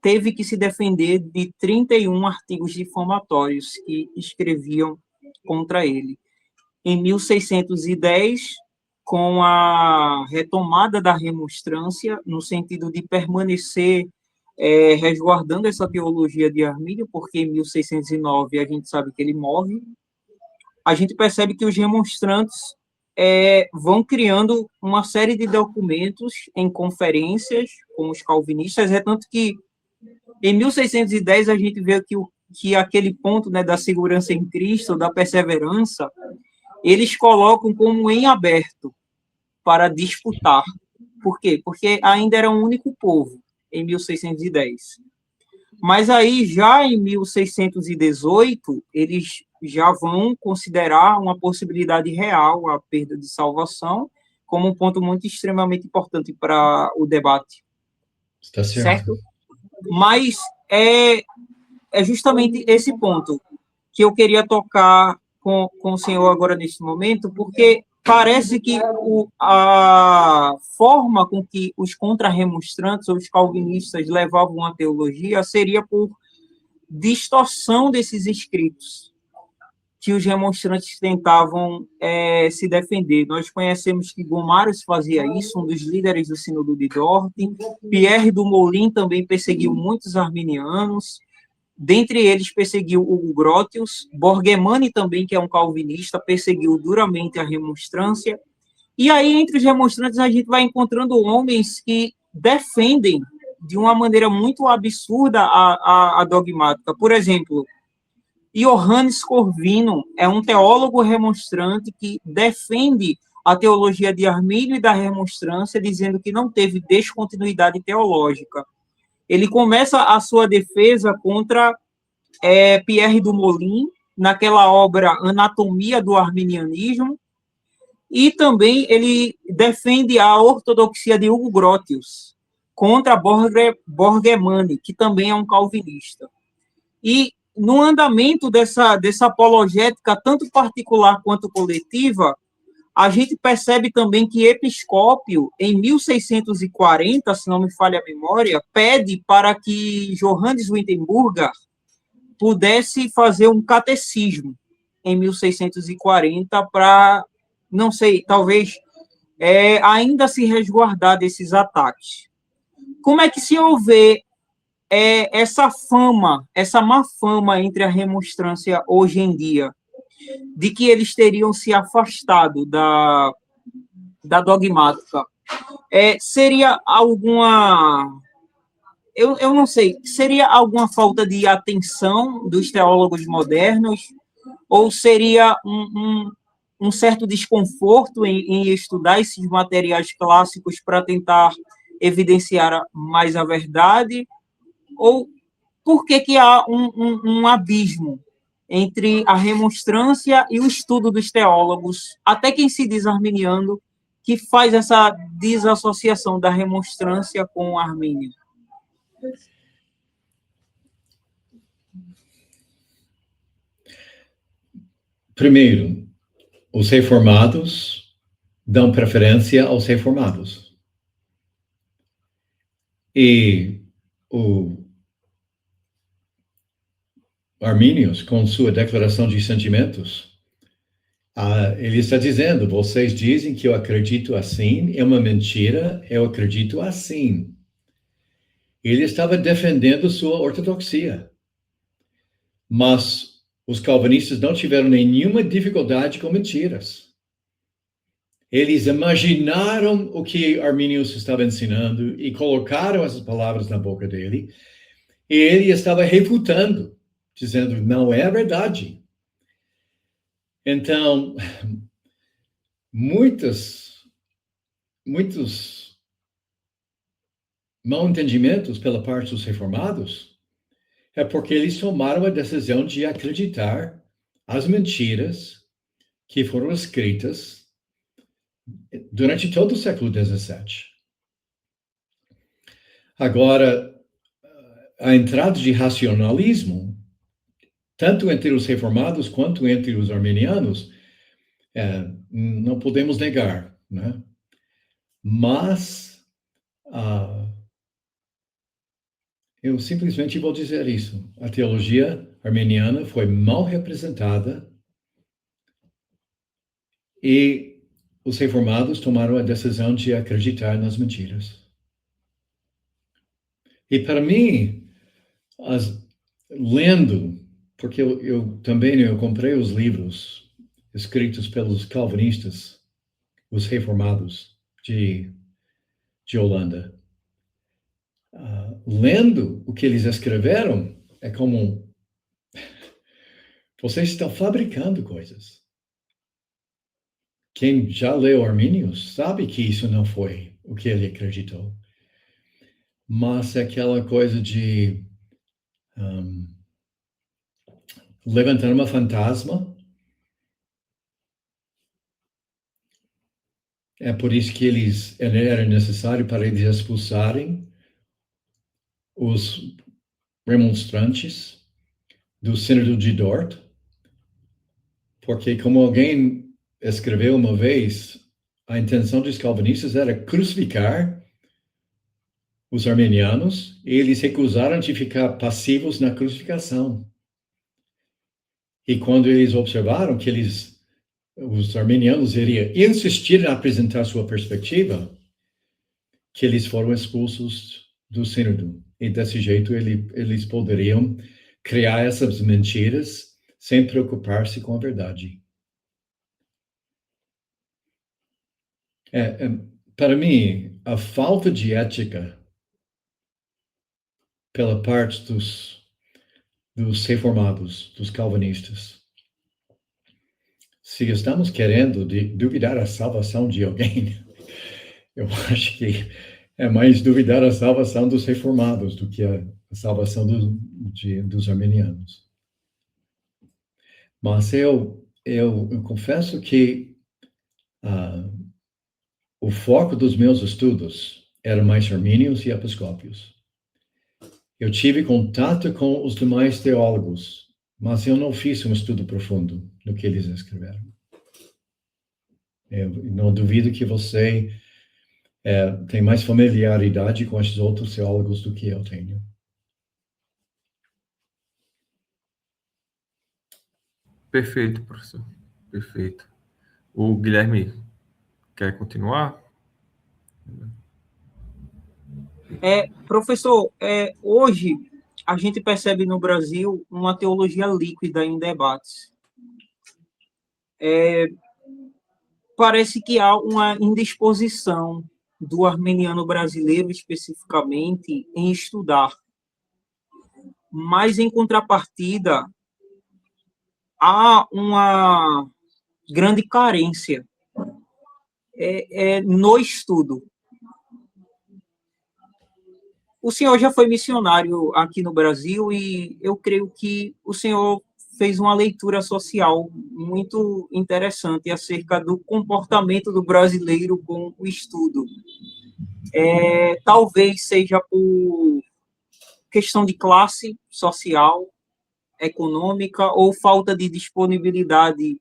teve que se defender de 31 artigos difamatórios que escreviam contra ele. Em 1610, com a retomada da remonstrância, no sentido de permanecer resguardando essa teologia de Armínio, porque em 1609 a gente sabe que ele morre, a gente percebe que os remonstrantes vão criando uma série de documentos em conferências com os calvinistas, é tanto que em 1610 a gente vê que aquele ponto, né, da segurança em Cristo, da perseverança, eles colocam como em aberto para disputar. Por quê? Porque ainda era um único povo, em 1610. Mas aí, já em 1618, eles já vão considerar uma possibilidade real, a perda de salvação, como um ponto muito extremamente importante para o debate. Está certo? Mas é justamente esse ponto que eu queria tocar com o senhor agora neste momento, porque parece que a forma com que os contra-remonstrantes ou os calvinistas levavam a teologia seria por distorção desses escritos que os remonstrantes tentavam se defender. Nós conhecemos que Gomarus fazia isso, um dos líderes do Sínodo de Dort. Pierre du Moulin também perseguiu muitos arminianos. Dentre eles, perseguiu Hugo Grotius. Borgemani também, que é um calvinista, perseguiu duramente a remonstrância. E aí, entre os remonstrantes, a gente vai encontrando homens que defendem de uma maneira muito absurda a dogmática. Por exemplo, Johannes Corvino é um teólogo remonstrante que defende a teologia de Armínio e da remonstrância, dizendo que não teve descontinuidade teológica. Ele começa a sua defesa contra Pierre du Moulin, naquela obra Anatomia do Arminianismo, e também ele defende a ortodoxia de Hugo Grotius, contra Borgemani, que também é um calvinista. E no andamento dessa apologética, tanto particular quanto coletiva, a gente percebe também que Episcópio, em 1640, se não me falha a memória, pede para que Johannes Wittenburger pudesse fazer um catecismo em 1640 para, não sei, talvez ainda se resguardar desses ataques. Como é que se houver essa fama, essa má fama entre a remonstrância hoje em dia, de que eles teriam se afastado da dogmática, seria alguma... Eu não sei, seria alguma falta de atenção dos teólogos modernos, ou seria um certo desconforto em estudar esses materiais clássicos para tentar evidenciar mais a verdade, ou por que há um abismo entre a remonstrância e o estudo dos teólogos, até quem se diz arminiano, que faz essa desassociação da remonstrância com a Armínio? Primeiro, os reformados dão preferência aos reformados. E o Arminius, com sua declaração de sentimentos, ele está dizendo, vocês dizem que eu acredito assim, é uma mentira, eu acredito assim. Ele estava defendendo sua ortodoxia. Mas os calvinistas não tiveram nenhuma dificuldade com mentiras. Eles imaginaram o que Arminius estava ensinando e colocaram essas palavras na boca dele, e ele estava refutando, dizendo, não é verdade. Então, muitos mal entendimentos pela parte dos reformados é porque eles tomaram a decisão de acreditar as mentiras que foram escritas durante todo o século XVII. Agora, a entrada de racionalismo, tanto entre os reformados quanto entre os arminianos, não podemos negar, né? Mas eu simplesmente vou dizer isso. A teologia arminiana foi mal representada e os reformados tomaram a decisão de acreditar nas mentiras. E para mim, lendo, porque eu também comprei os livros escritos pelos calvinistas, os reformados de Holanda. Lendo o que eles escreveram, é como vocês estão fabricando coisas. Quem já leu Arminius sabe que isso não foi o que ele acreditou. Mas aquela coisa de levantar uma fantasma, é por isso que era necessário para eles expulsarem os remonstrantes do Sínodo de Dort, porque, como alguém escreveu uma vez, a intenção dos calvinistas era crucificar os arminianos e eles recusaram de ficar passivos na crucificação. E quando eles observaram que os arminianos iriam insistir em apresentar sua perspectiva, que eles foram expulsos do sínodo. E desse jeito eles poderiam criar essas mentiras sem preocupar-se com a verdade. Para mim, a falta de ética pela parte dos reformados, dos calvinistas. Se estamos querendo duvidar a salvação de alguém, eu acho que é mais duvidar a salvação dos reformados do que a salvação dos arminianos. Mas eu confesso que o foco dos meus estudos era mais armínios e episcópios. Eu tive contato com os demais teólogos, mas eu não fiz um estudo profundo do que eles escreveram. Eu não duvido que você tem mais familiaridade com esses outros teólogos do que eu tenho. Perfeito, professor. Perfeito. O Guilherme quer continuar? Professor, hoje a gente percebe no Brasil uma teologia líquida em debates. Parece que há uma indisposição do arminiano brasileiro, especificamente, em estudar. Mas, em contrapartida, há uma grande carência no estudo. O senhor já foi missionário aqui no Brasil e eu creio que o senhor fez uma leitura social muito interessante acerca do comportamento do brasileiro com o estudo. Talvez seja por questão de classe social, econômica, ou falta de disponibilidade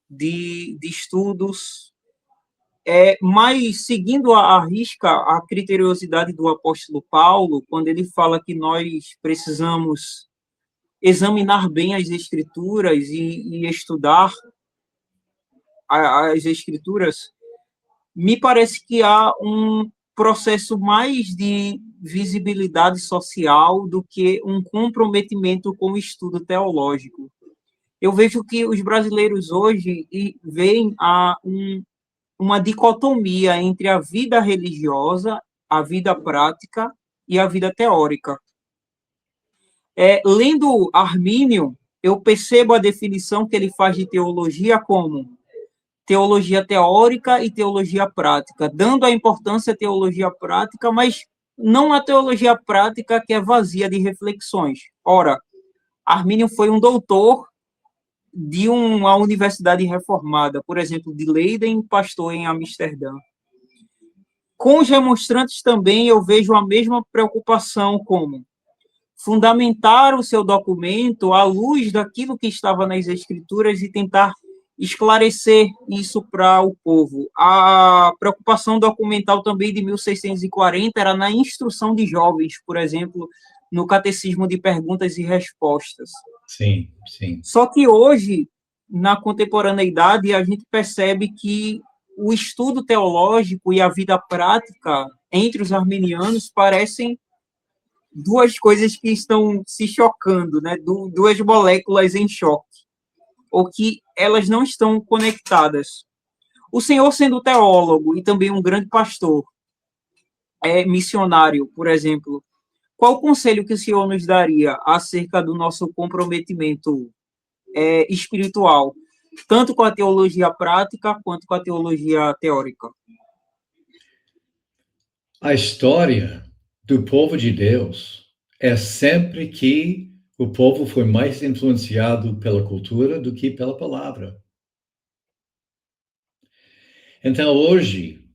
de estudos. Mas, seguindo à risca a criteriosidade do apóstolo Paulo, quando ele fala que nós precisamos examinar bem as Escrituras e estudar as Escrituras, me parece que há um processo mais de visibilidade social do que um comprometimento com o estudo teológico. Eu vejo que os brasileiros hoje veem uma dicotomia entre a vida religiosa, a vida prática e a vida teórica. Lendo Armínio, eu percebo a definição que ele faz de teologia como teologia teórica e teologia prática, dando a importância à teologia prática, mas não a teologia prática que é vazia de reflexões. Ora, Armínio foi um doutor de uma universidade reformada, por exemplo, de Leiden, pastor em Amsterdã. Com os remonstrantes também eu vejo a mesma preocupação, como fundamentar o seu documento à luz daquilo que estava nas escrituras e tentar esclarecer isso para o povo. A preocupação documental também de 1640 era na instrução de jovens, por exemplo, no catecismo de perguntas e respostas. Sim, sim. Só que hoje, na contemporaneidade, a gente percebe que o estudo teológico e a vida prática entre os arminianos parecem duas coisas que estão se chocando, né? Duas moléculas em choque, ou que elas não estão conectadas. O senhor, sendo teólogo e também um grande pastor, missionário, por exemplo, qual o conselho que o senhor nos daria acerca do nosso comprometimento espiritual, tanto com a teologia prática quanto com a teologia teórica? A história do povo de Deus é sempre que o povo foi mais influenciado pela cultura do que pela palavra. Então, hoje,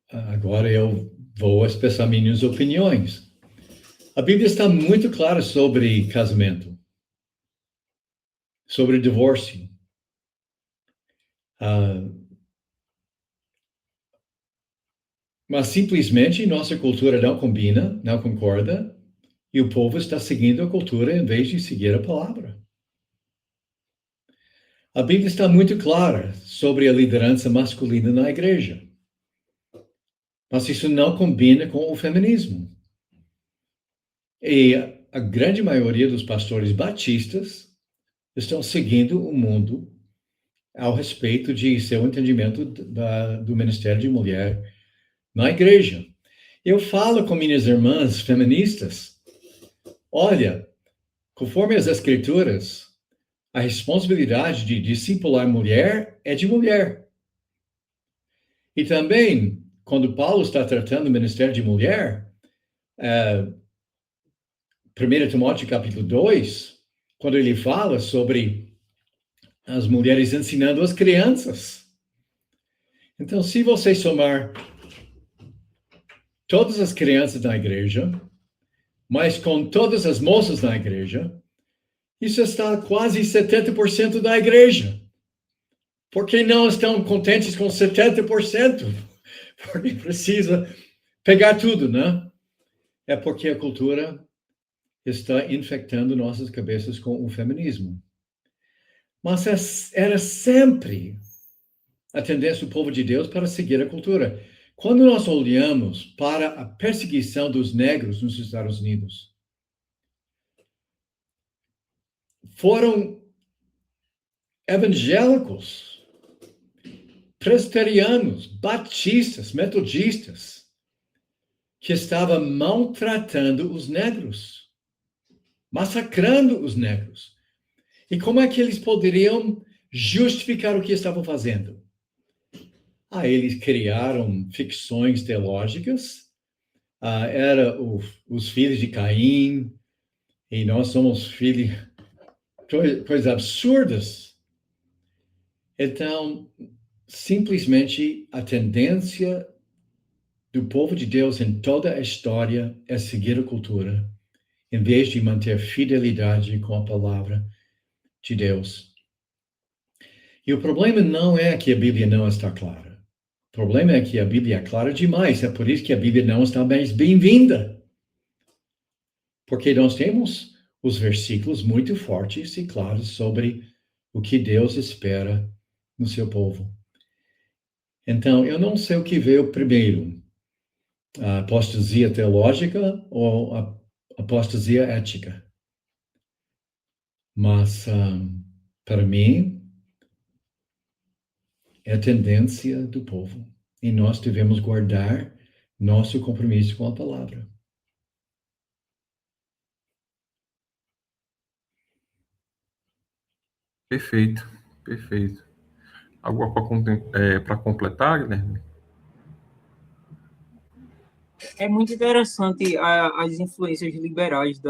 agora eu vou expressar minhas opiniões. A Bíblia está muito clara sobre casamento, sobre divórcio. Mas simplesmente nossa cultura não combina, não concorda, e o povo está seguindo a cultura em vez de seguir a palavra. A Bíblia está muito clara sobre a liderança masculina na igreja. Mas isso não combina com o feminismo. E a grande maioria dos pastores batistas estão seguindo o mundo ao respeito de seu entendimento do ministério de mulher na igreja. Eu falo com minhas irmãs feministas, olha, conforme as escrituras, a responsabilidade de discipular mulher é de mulher. E também, quando Paulo está tratando do ministério de mulher, 1 Timóteo capítulo 2, quando ele fala sobre as mulheres ensinando as crianças. Então, se você somar todas as crianças na igreja, mas com todas as moças na igreja, isso está quase 70% da igreja. Por que não estão contentes com 70%? Porque precisa pegar tudo, né? É porque a cultura está infectando nossas cabeças com o feminismo. Mas era sempre a tendência do povo de Deus para seguir a cultura. Quando nós olhamos para a perseguição dos negros nos Estados Unidos, foram evangélicos, presbiterianos, batistas, metodistas, que estavam maltratando os negros, massacrando os negros. E como é que eles poderiam justificar o que estavam fazendo? Eles criaram ficções teológicas. Era os filhos de Caim, e nós somos filhos, coisas absurdas. Então, simplesmente a tendência do povo de Deus em toda a história é seguir a cultura, em vez de manter fidelidade com a palavra de Deus. E o problema não é que a Bíblia não está clara. O problema é que a Bíblia é clara demais. É por isso que a Bíblia não está mais bem-vinda. Porque nós temos os versículos muito fortes e claros sobre o que Deus espera no seu povo. Então, eu não sei o que veio primeiro, a apostasia teológica ou a apostasia ética. Mas, para mim, é a tendência do povo. E nós devemos guardar nosso compromisso com a palavra. Perfeito, perfeito. Algo para completar, Guilherme? É muito interessante as influências liberais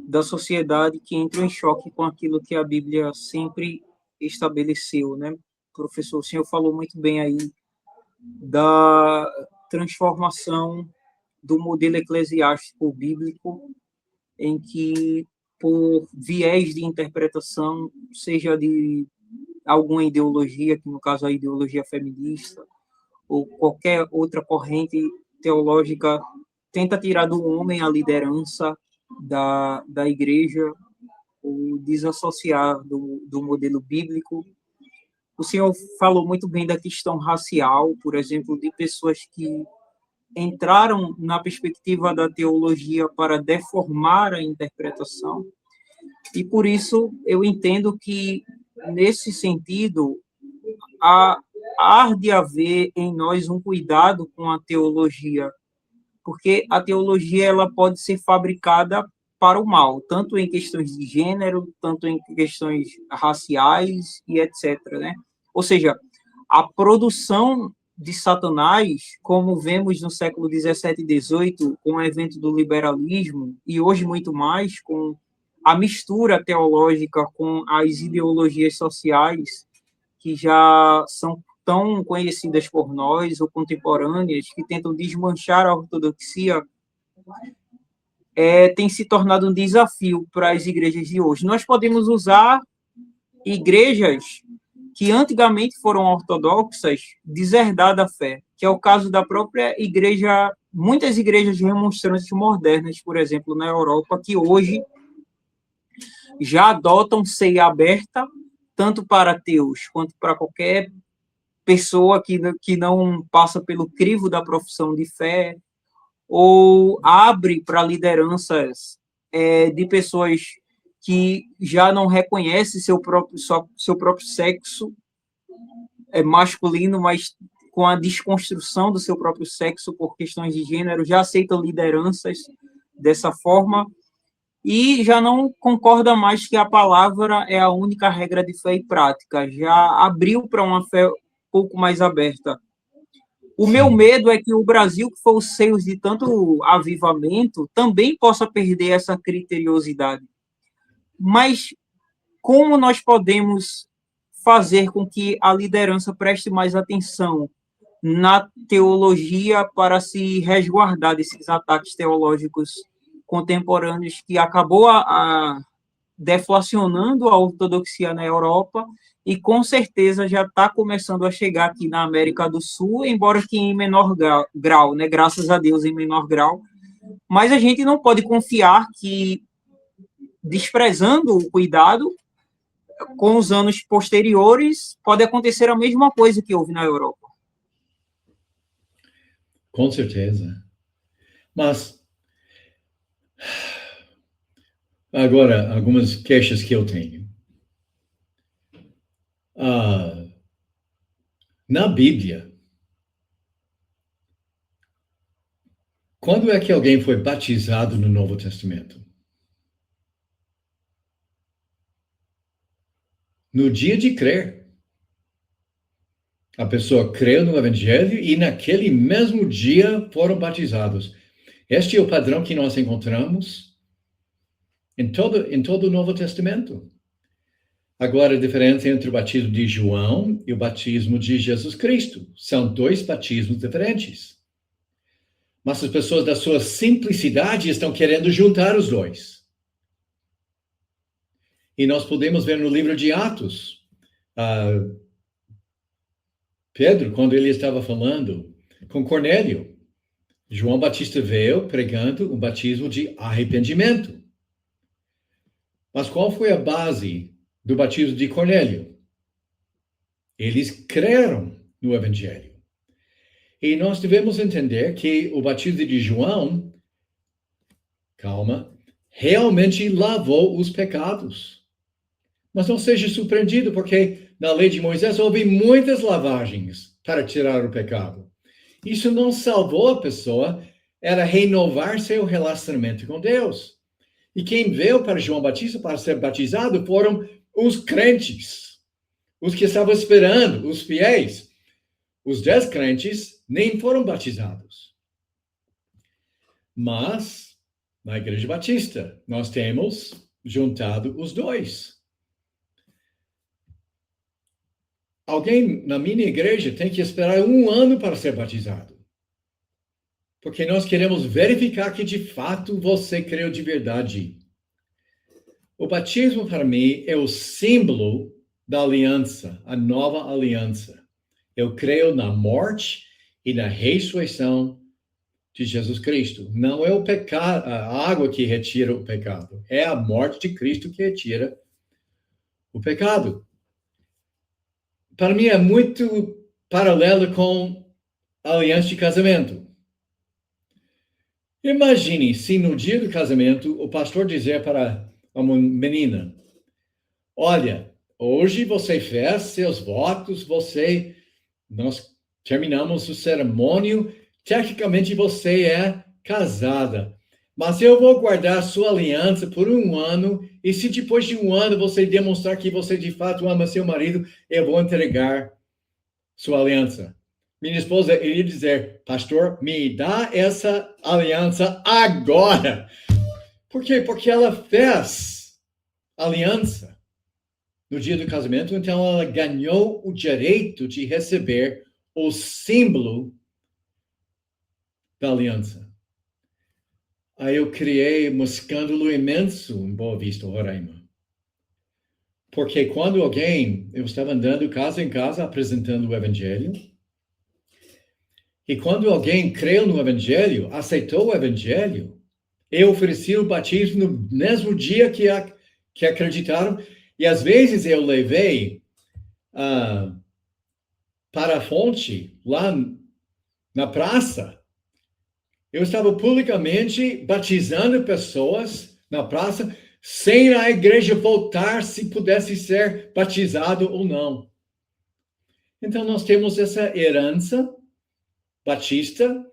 da sociedade que entram em choque com aquilo que a Bíblia sempre estabeleceu, né? Professor, o senhor falou muito bem aí da transformação do modelo eclesiástico bíblico, em que, por viés de interpretação, seja de alguma ideologia, que no caso a ideologia feminista, ou qualquer outra corrente teológica, tenta tirar do homem a liderança da igreja, ou desassociar do modelo bíblico. O senhor falou muito bem da questão racial, por exemplo, de pessoas que entraram na perspectiva da teologia para deformar a interpretação, e por isso eu entendo que, nesse sentido, há de haver em nós um cuidado com a teologia, porque a teologia ela pode ser fabricada para o mal, tanto em questões de gênero, tanto em questões raciais e etc., né? Ou seja, a produção de Satanás, como vemos no século 17 e 18, com o evento do liberalismo, e hoje muito mais com a mistura teológica com as ideologias sociais, que já são tão conhecidas por nós, ou contemporâneas, que tentam desmanchar a ortodoxia, tem se tornado um desafio para as igrejas de hoje. Nós podemos usar igrejas que antigamente foram ortodoxas, deserdar da fé, que é o caso da própria igreja, muitas igrejas remonstrantes modernas, por exemplo, na Europa, que hoje já adotam ceia aberta, tanto para ateus quanto para qualquer pessoa que não passa pelo crivo da profissão de fé, ou abre para lideranças de pessoas que já não reconhecem seu próprio sexo masculino, mas com a desconstrução do seu próprio sexo por questões de gênero, já aceitam lideranças dessa forma, e já não concorda mais que a palavra é a única regra de fé e prática, já abriu para uma fé um pouco mais aberta. O meu medo é que o Brasil, que foi o seio de tanto avivamento, também possa perder essa criteriosidade. Mas como nós podemos fazer com que a liderança preste mais atenção na teologia para se resguardar desses ataques teológicos contemporâneos que acabou deflacionando a ortodoxia na Europa e com certeza já está começando a chegar aqui na América do Sul, embora que em menor grau, né? Graças a Deus em menor grau, mas a gente não pode confiar que, desprezando o cuidado, com os anos posteriores, pode acontecer a mesma coisa que houve na Europa. Com certeza. Mas, agora, algumas queixas que eu tenho. Na Bíblia, quando é que alguém foi batizado no Novo Testamento? No dia de crer. A pessoa creu no Evangelho e naquele mesmo dia foram batizados. Este é o padrão que nós encontramos em todo o Novo Testamento. Agora, a diferença entre o batismo de João e o batismo de Jesus Cristo. São dois batismos diferentes. Mas as pessoas, da sua simplicidade, estão querendo juntar os dois. E nós podemos ver no livro de Atos, Pedro, quando ele estava falando com Cornélio, João Batista veio pregando um batismo de arrependimento. Mas qual foi a base do batismo de Cornélio? Eles creram no Evangelho. E nós devemos entender que o batismo de João, realmente lavou os pecados. Mas não seja surpreendido, porque na lei de Moisés houve muitas lavagens para tirar o pecado. Isso não salvou a pessoa, era renovar seu relacionamento com Deus. E quem veio para João Batista para ser batizado foram os crentes, os que estavam esperando, os fiéis. Os descrentes nem foram batizados. Mas Na Igreja Batista, nós temos juntado os dois. Alguém na minha igreja tem que esperar 1 ano para ser batizado. Porque nós queremos verificar que, de fato, você creu de verdade. O batismo, para mim, é o símbolo da aliança, a nova aliança. Eu creio na morte e na ressurreição de Jesus Cristo. Não é o pecado, a água que retira o pecado. É a morte de Cristo que retira o pecado. Para mim, é muito paralelo com a aliança de casamento. Imagine se no dia do casamento o pastor dizer para uma menina: olha, hoje você fez seus votos, nós terminamos o cerimônio, tecnicamente você é casada, mas eu vou guardar sua aliança por 1 ano, e se depois de 1 ano você demonstrar que você de fato ama seu marido, eu vou entregar sua aliança. Minha esposa iria dizer: pastor, me dá essa aliança agora. Por quê? Porque ela fez aliança no dia do casamento, então ela ganhou o direito de receber o símbolo da aliança. Aí eu criei um escândalo imenso em Boa Vista, Roraima. Porque quando eu estava andando casa em casa apresentando o evangelho, e quando alguém creu no evangelho, aceitou o evangelho, eu ofereci o batismo no mesmo dia que acreditaram, e às vezes eu levei para a fonte, lá na praça. Eu estava publicamente batizando pessoas na praça, sem a igreja votar se pudesse ser batizado ou não. Então, nós temos essa herança batista,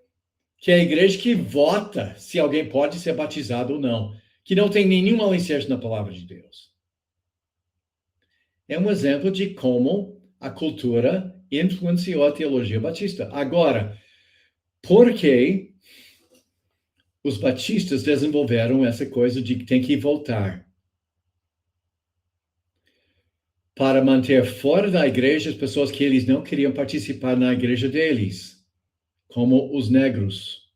que é a igreja que vota se alguém pode ser batizado ou não, que não tem nenhum alicerce na palavra de Deus. É um exemplo de como a cultura influenciou a teologia batista. Agora, por que os batistas desenvolveram essa coisa de que tem que voltar? Para manter fora da igreja as pessoas que eles não queriam participar na igreja deles, como os negros.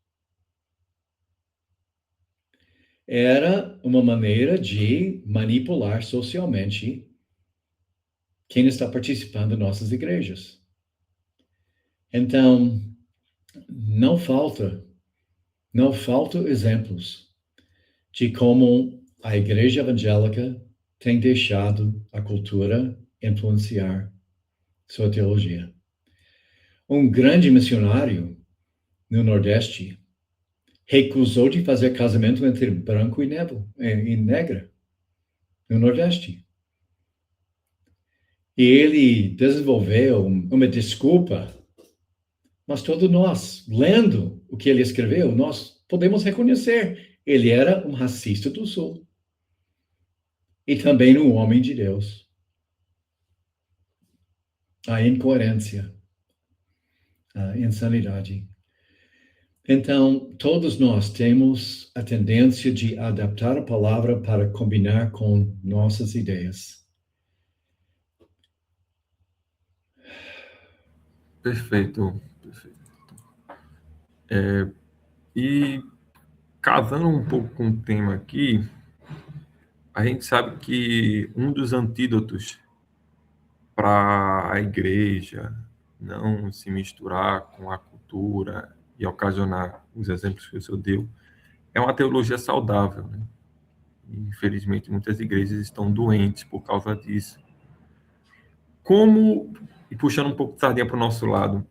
Era uma maneira de manipular socialmente quem está participando de nossas igrejas. Então, não faltam exemplos de como a igreja evangélica tem deixado a cultura influenciar sua teologia. Um grande missionário no Nordeste recusou de fazer casamento entre branco e negra no Nordeste. E ele desenvolveu uma desculpa, mas todos nós, lendo o que ele escreveu, nós podemos reconhecer. Ele era um racista do Sul. E também um homem de Deus. A incoerência, a insanidade. Então, todos nós temos a tendência de adaptar a palavra para combinar com nossas ideias. Perfeito. E casando um pouco com o tema aqui, a gente sabe que um dos antídotos para a igreja não se misturar com a cultura e ocasionar os exemplos que o senhor deu é uma teologia saudável, né? E, infelizmente, muitas igrejas estão doentes por causa disso. E puxando um pouco de sardinha para o nosso lado,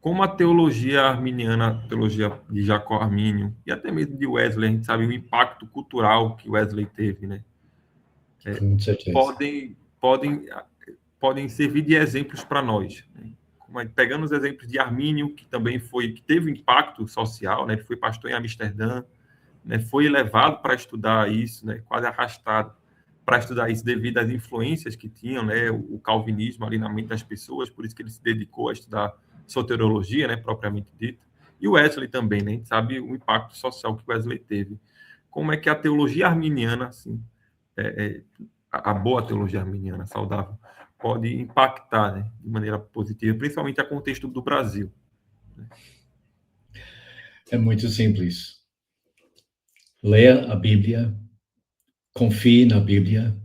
como a teologia arminiana, a teologia de Jacó Armínio, e até mesmo de Wesley, a gente sabe o impacto cultural que Wesley teve, né? Com certeza. Podem servir de exemplos para nós, né? Pegando os exemplos de Armínio, que teve impacto social, né? Ele foi pastor em Amsterdã, né? Foi levado para estudar isso, né? Quase arrastado para estudar isso devido às influências que tinham, né? O calvinismo ali na mente das pessoas, por isso que ele se dedicou a estudar soteriologia, né? Propriamente dita. E o Wesley também, né? A gente sabe o impacto social que o Wesley teve. como é que a teologia arminiana, assim, a boa teologia arminiana, saudável, pode impactar, né, de maneira positiva, principalmente a contexto do Brasil. É muito simples. Leia a Bíblia, confie na Bíblia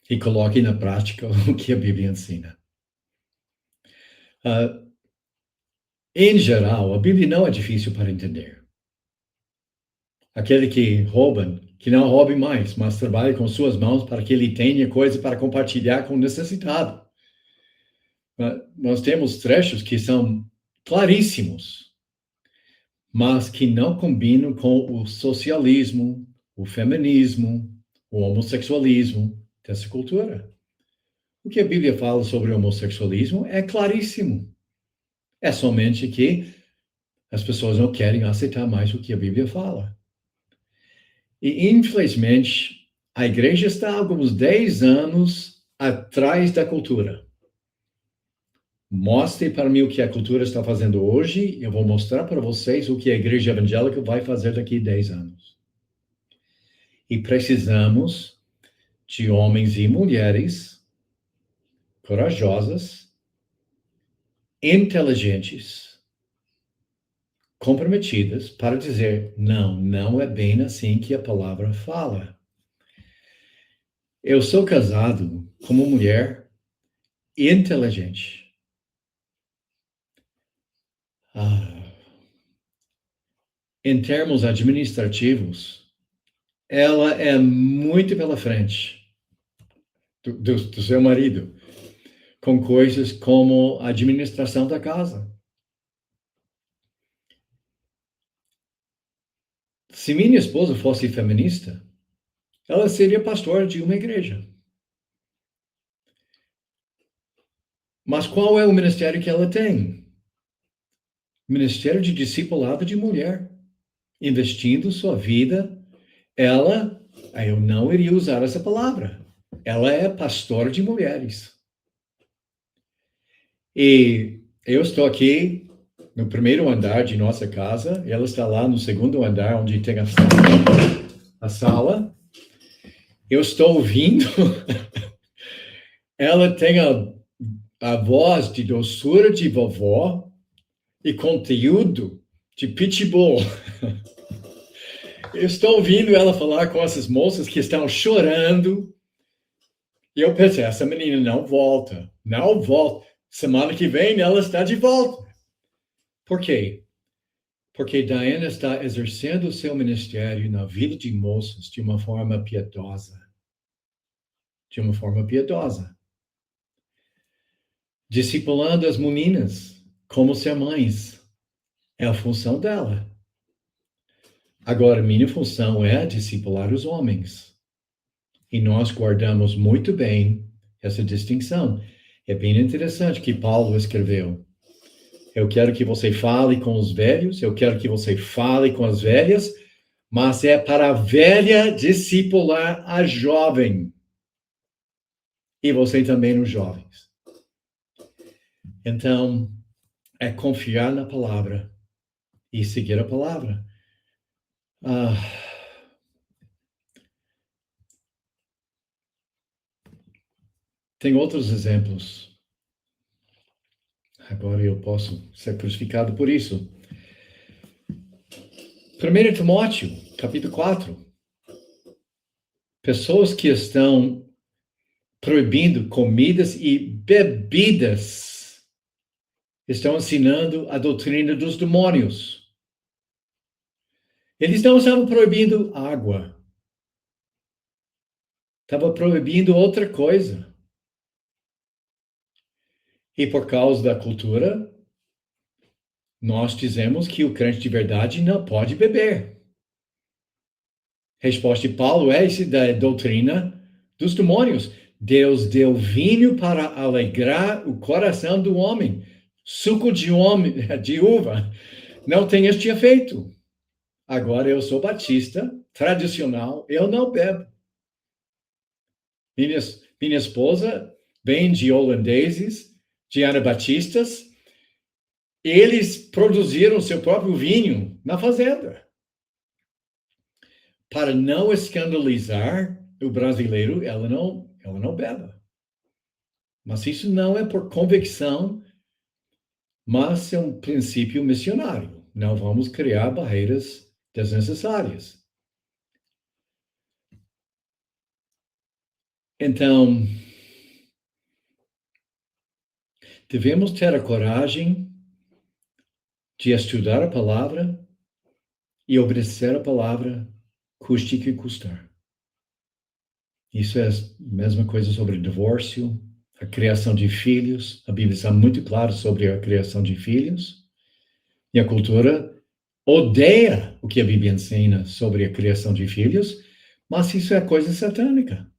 e coloque na prática o que a Bíblia ensina. Em geral, a Bíblia não é difícil para entender. Aquele que rouba, que não roube mais, mas trabalhe com suas mãos para que ele tenha coisa para compartilhar com o necessitado. Nós temos trechos que são claríssimos, mas que não combinam com o socialismo, o feminismo, o homossexualismo dessa cultura. O que a Bíblia fala sobre o homossexualismo é claríssimo. É somente que as pessoas não querem aceitar mais o que a Bíblia fala. E, infelizmente, a igreja está há alguns 10 anos atrás da cultura. Mostre para mim o que a cultura está fazendo hoje, eu vou mostrar para vocês o que a igreja evangélica vai fazer daqui a 10 anos. E precisamos de homens e mulheres corajosas, inteligentes, comprometidas para dizer, não é bem assim que a palavra fala. Eu sou casado com uma mulher inteligente. Em termos administrativos, ela é muito pela frente do seu marido, com coisas como a administração da casa. Se minha esposa fosse feminista, ela seria pastora de uma igreja. Mas qual é o ministério que ela tem? Ministério de discipulado de mulher, investindo sua vida. Eu não iria usar essa palavra. Ela é pastora de mulheres. E eu estou aqui no primeiro andar de nossa casa, ela está lá no segundo andar, onde tem a sala. Eu estou ouvindo. Ela tem a voz de doçura de vovó e conteúdo de pitbull. Eu estou ouvindo ela falar com essas moças que estão chorando. E eu pensei, essa menina não volta. Semana que vem ela está de volta. Por quê? Porque Diana está exercendo o seu ministério na vida de moças de uma forma piedosa. Discipulando as meninas como ser mães. É a função dela. Agora, minha função é discipular os homens. E nós guardamos muito bem essa distinção. É bem interessante que Paulo escreveu. Eu quero que você fale com os velhos, eu quero que você fale com as velhas, mas é para a velha discipular a jovem. E você também nos jovens. Então, é confiar na palavra e seguir a palavra. Tem outros exemplos. Agora eu posso ser crucificado por isso. 1 Timóteo, capítulo 4. Pessoas que estão proibindo comidas e bebidas estão ensinando a doutrina dos demônios. Eles não estavam proibindo água. Estavam proibindo outra coisa. E por causa da cultura, nós dizemos que o crente de verdade não pode beber. Resposta de Paulo é essa da doutrina dos demônios. Deus deu vinho para alegrar o coração do homem. Suco de uva não tem este efeito. Agora eu sou batista, tradicional, eu não bebo. Minha esposa vem de holandeses, de anabatistas. Eles produziram seu próprio vinho na fazenda. para não escandalizar o brasileiro, ela não bebe. Mas isso não é por convicção, mas é um princípio missionário. Não vamos criar barreiras desnecessárias. Então, devemos ter a coragem de estudar a palavra e obedecer a palavra, custe que custar. Isso é a mesma coisa sobre divórcio, a criação de filhos. A Bíblia está muito clara sobre a criação de filhos. E a cultura odeia o que a Bíblia ensina sobre a criação de filhos, mas isso é coisa satânica.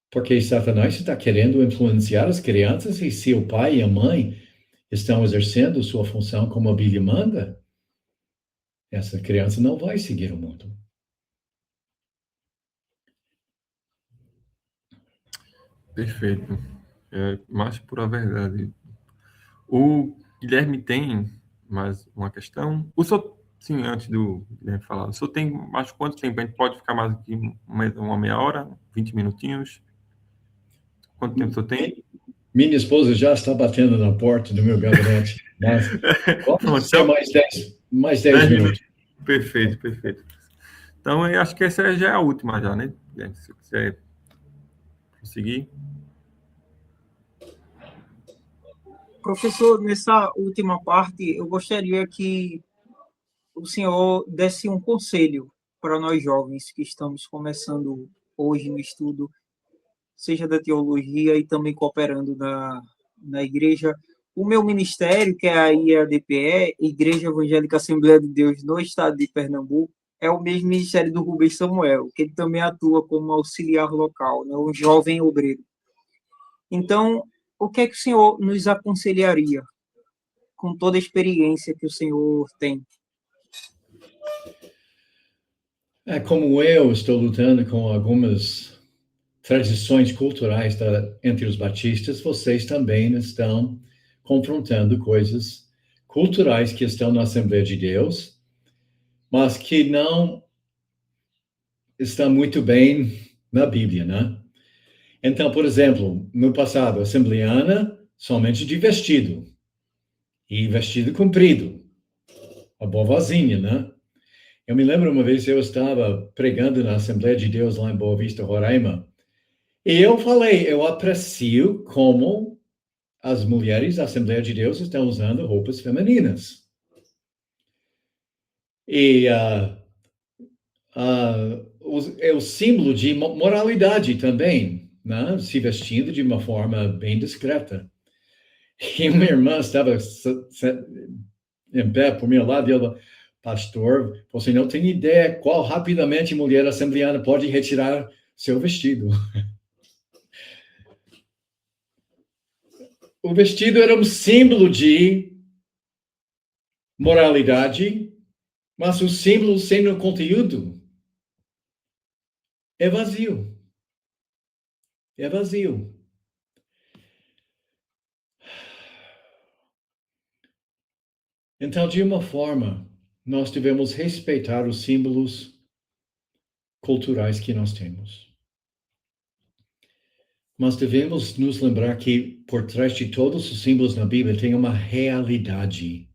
Porque Satanás está querendo influenciar as crianças, e se o pai e a mãe estão exercendo sua função como a Bíblia manda, essa criança não vai seguir o mundo. Perfeito. É mais pura verdade. O Guilherme tem mais uma questão. O senhor, sim, antes do Guilherme falar, o senhor tem mais quanto tempo? A gente pode ficar mais aqui uma meia hora, 20 minutinhos? Quanto tempo o senhor tem? Minha esposa já está batendo na porta do meu gabinete, mas Pronto, vamos ter então, mais 10 10 minutos. minutos. Perfeito, perfeito. Então, eu acho que essa já é a última já, né? Guilherme, se você conseguir. Professor, nessa última parte, eu gostaria que o senhor desse um conselho para nós jovens que estamos começando hoje no estudo, seja da teologia e também cooperando na igreja. O meu ministério, que é a IADPE, Igreja Evangélica Assembleia de Deus no estado de Pernambuco, é o mesmo ministério do Rubens Samuel, que ele também atua como auxiliar local, né, um jovem obreiro. Então, o que é que o senhor nos aconselharia, com toda a experiência que o senhor tem? Como eu estou lutando com algumas tradições culturais entre os batistas, vocês também estão confrontando coisas culturais que estão na Assembleia de Deus, mas que não estão muito bem na Bíblia, né? Então, por exemplo, no passado, assembleana, somente de vestido, e vestido comprido, a vovozinha, né? Eu me lembro uma vez eu estava pregando na Assembleia de Deus lá em Boa Vista, Roraima, e eu falei, eu aprecio como as mulheres da Assembleia de Deus estão usando roupas femininas. E é o símbolo de moralidade também, né? Se vestindo de uma forma bem discreta. E uma irmã estava em pé por meu lado e ela, pastor, você não tem ideia qual rapidamente mulher assembleana pode retirar seu vestido. O vestido era um símbolo de moralidade, mas o símbolo sem o conteúdo é vazio. É vazio. Então, de uma forma, nós devemos respeitar os símbolos culturais que nós temos. Mas devemos nos lembrar que por trás de todos os símbolos na Bíblia tem uma realidade.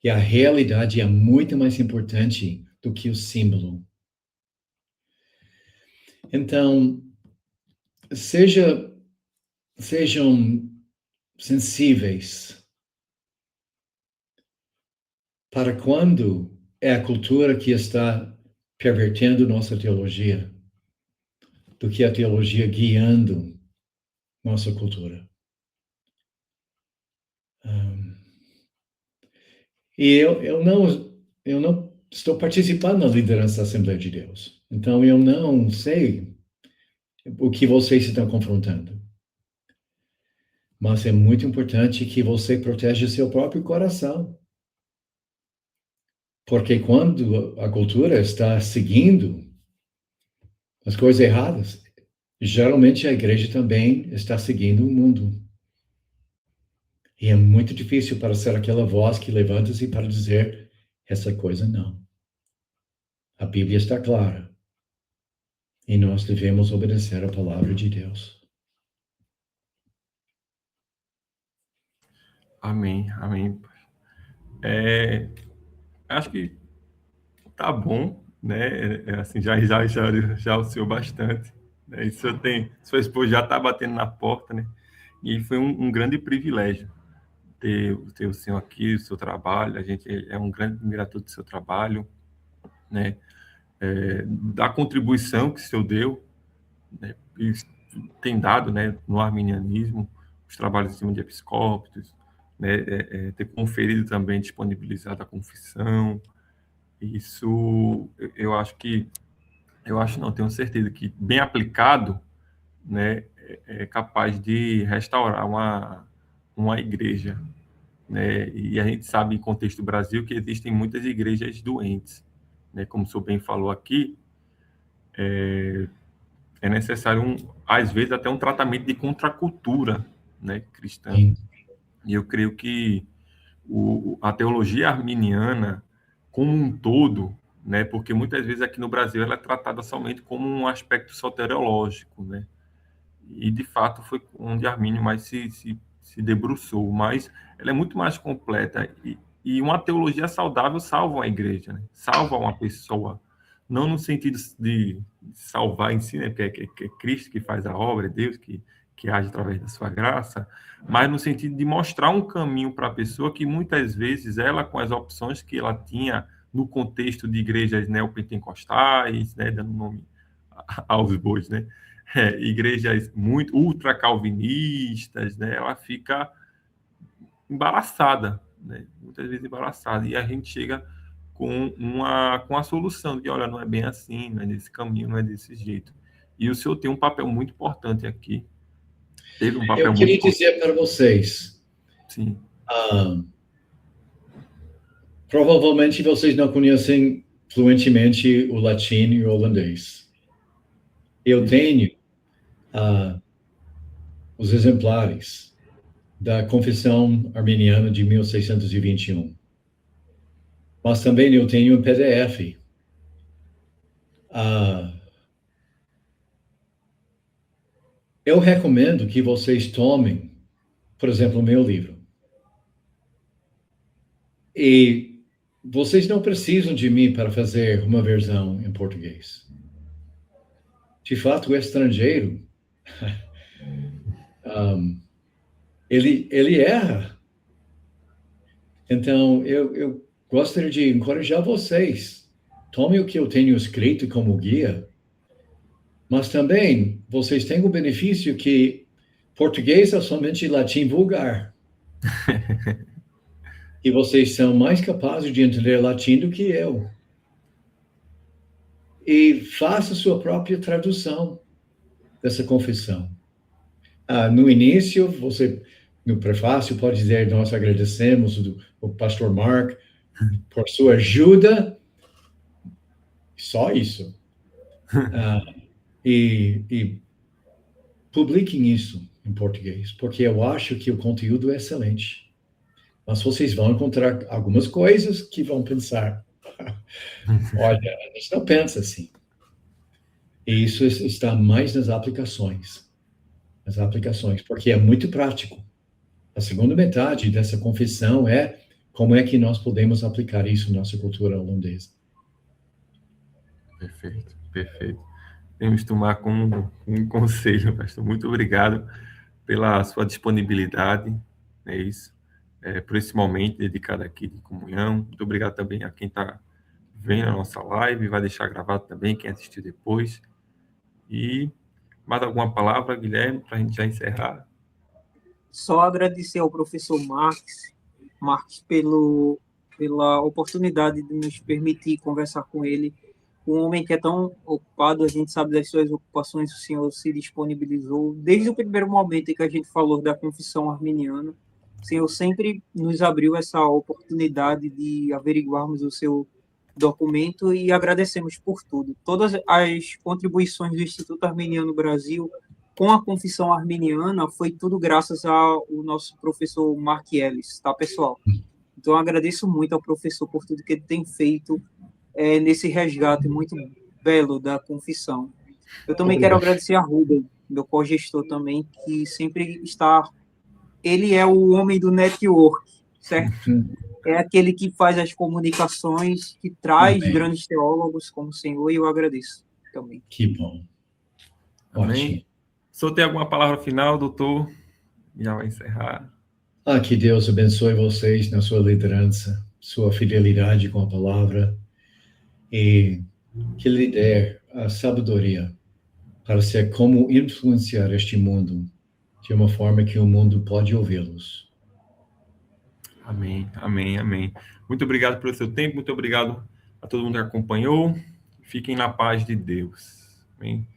E a realidade é muito mais importante do que o símbolo. Então, sejam sensíveis para quando é a cultura que está pervertendo nossa teologia, do que a teologia guiando nossa cultura. E eu não estou participando na liderança da Assembleia de Deus. Então, eu não sei o que vocês estão confrontando. Mas é muito importante que você proteja seu próprio coração. Porque quando a cultura está seguindo as coisas erradas, geralmente a igreja também está seguindo o mundo. E é muito difícil para ser aquela voz que levanta-se para dizer essa coisa não. Bíblia está clara. E nós devemos obedecer a palavra de Deus. Amém, amém. Acho que tá bom, né? Assim, já o senhor bastante. Né? E sua esposa já está batendo na porta, né? E foi um grande privilégio ter o senhor aqui, o seu trabalho. A gente é um grande admirador do seu trabalho, né? Da contribuição que o senhor deu, né? E tem dado, né? No arminianismo, os trabalhos em cima de episcópios, né? Ter conferido também, disponibilizado a confissão. Isso, eu acho não, tenho certeza que bem aplicado, né, é capaz de restaurar uma igreja, né? E a gente sabe, em contexto do Brasil, que existem muitas igrejas doentes, né? Como o senhor bem falou aqui, é necessário, às vezes, até um tratamento de contracultura, né, cristã. Sim. E eu creio que a teologia arminiana, como um todo, né, porque muitas vezes aqui no Brasil ela é tratada somente como um aspecto soteriológico, né, e de fato foi onde Armínio mais se debruçou, mas ela é muito mais completa e uma teologia saudável salva uma igreja, né, salva uma pessoa, não no sentido de salvar em si, né, porque é Cristo que faz a obra, é Deus que age através da sua graça, mas no sentido de mostrar um caminho para a pessoa que muitas vezes ela, com as opções que ela tinha no contexto de igrejas neopentecostais, né, dando nome aos bois, né, igrejas muito ultra-calvinistas, né, ela fica embaraçada, né, muitas vezes embaraçada, e a gente chega com a solução de, olha, não é bem assim, não é desse caminho, não é desse jeito. E o senhor tem um papel muito importante aqui, teve um papel Eu muito queria importante. dizer para vocês, Sim. Provavelmente vocês não conhecem fluentemente o latim e o holandês. Eu tenho os exemplares da Confissão Arminiana de 1621. Mas também eu tenho um PDF. Eu recomendo que vocês tomem, por exemplo, o meu livro. E vocês não precisam de mim para fazer uma versão em português. De fato, o estrangeiro, ele erra. Então, eu gostaria de encorajar vocês. Tomem o que eu tenho escrito como guia, mas também vocês têm o benefício que português é somente latim vulgar. E vocês são mais capazes de entender latim do que eu. E faça sua própria tradução dessa confissão. No início, no prefácio, pode dizer: nós agradecemos o pastor Mark por sua ajuda. Só isso. E publiquem isso em português, porque eu acho que o conteúdo é excelente. Mas vocês vão encontrar algumas coisas que vão pensar: olha, a gente não pensa assim. E isso está mais nas aplicações. As aplicações, porque é muito prático. A segunda metade dessa confissão é como é que nós podemos aplicar isso na nossa cultura holandesa. Perfeito, perfeito. Temos que tomar como um conselho, pastor. Muito obrigado pela sua disponibilidade, é isso, por esse momento dedicado aqui de comunhão. Muito obrigado também a quem está vendo a nossa live, vai deixar gravado também, quem assistiu depois. E mais alguma palavra, Guilherme, para a gente já encerrar? Só agradecer ao professor Marcos pela oportunidade de nos permitir conversar com ele. Um homem que é tão ocupado, a gente sabe das suas ocupações, o senhor se disponibilizou. Desde o primeiro momento em que a gente falou da confissão arminiana, o senhor sempre nos abriu essa oportunidade de averiguarmos o seu documento e agradecemos por tudo. Todas as contribuições do Instituto Arminiano Brasil com a confissão arminiana foi tudo graças ao nosso professor Mark Ellis, tá, pessoal? Então, eu agradeço muito ao professor por tudo que ele tem feito nesse resgate muito belo da confissão. Eu também quero Obrigado. agradecer a Rubem, meu co-gestor também, que sempre está... Ele é o homem do network, certo? É aquele que faz as comunicações, que traz Amém. grandes teólogos como o Senhor, e eu agradeço também. Que bom. Amém. Ótimo. Se eu tem alguma palavra final, doutor, já vai encerrar. Que Deus abençoe vocês na sua liderança, sua fidelidade com a palavra, e que lhe dê a sabedoria para ser como influenciar este mundo de uma forma que o mundo pode ouvi-los. Amém, amém, amém. Muito obrigado pelo seu tempo, muito obrigado a todo mundo que acompanhou. Fiquem na paz de Deus. Amém.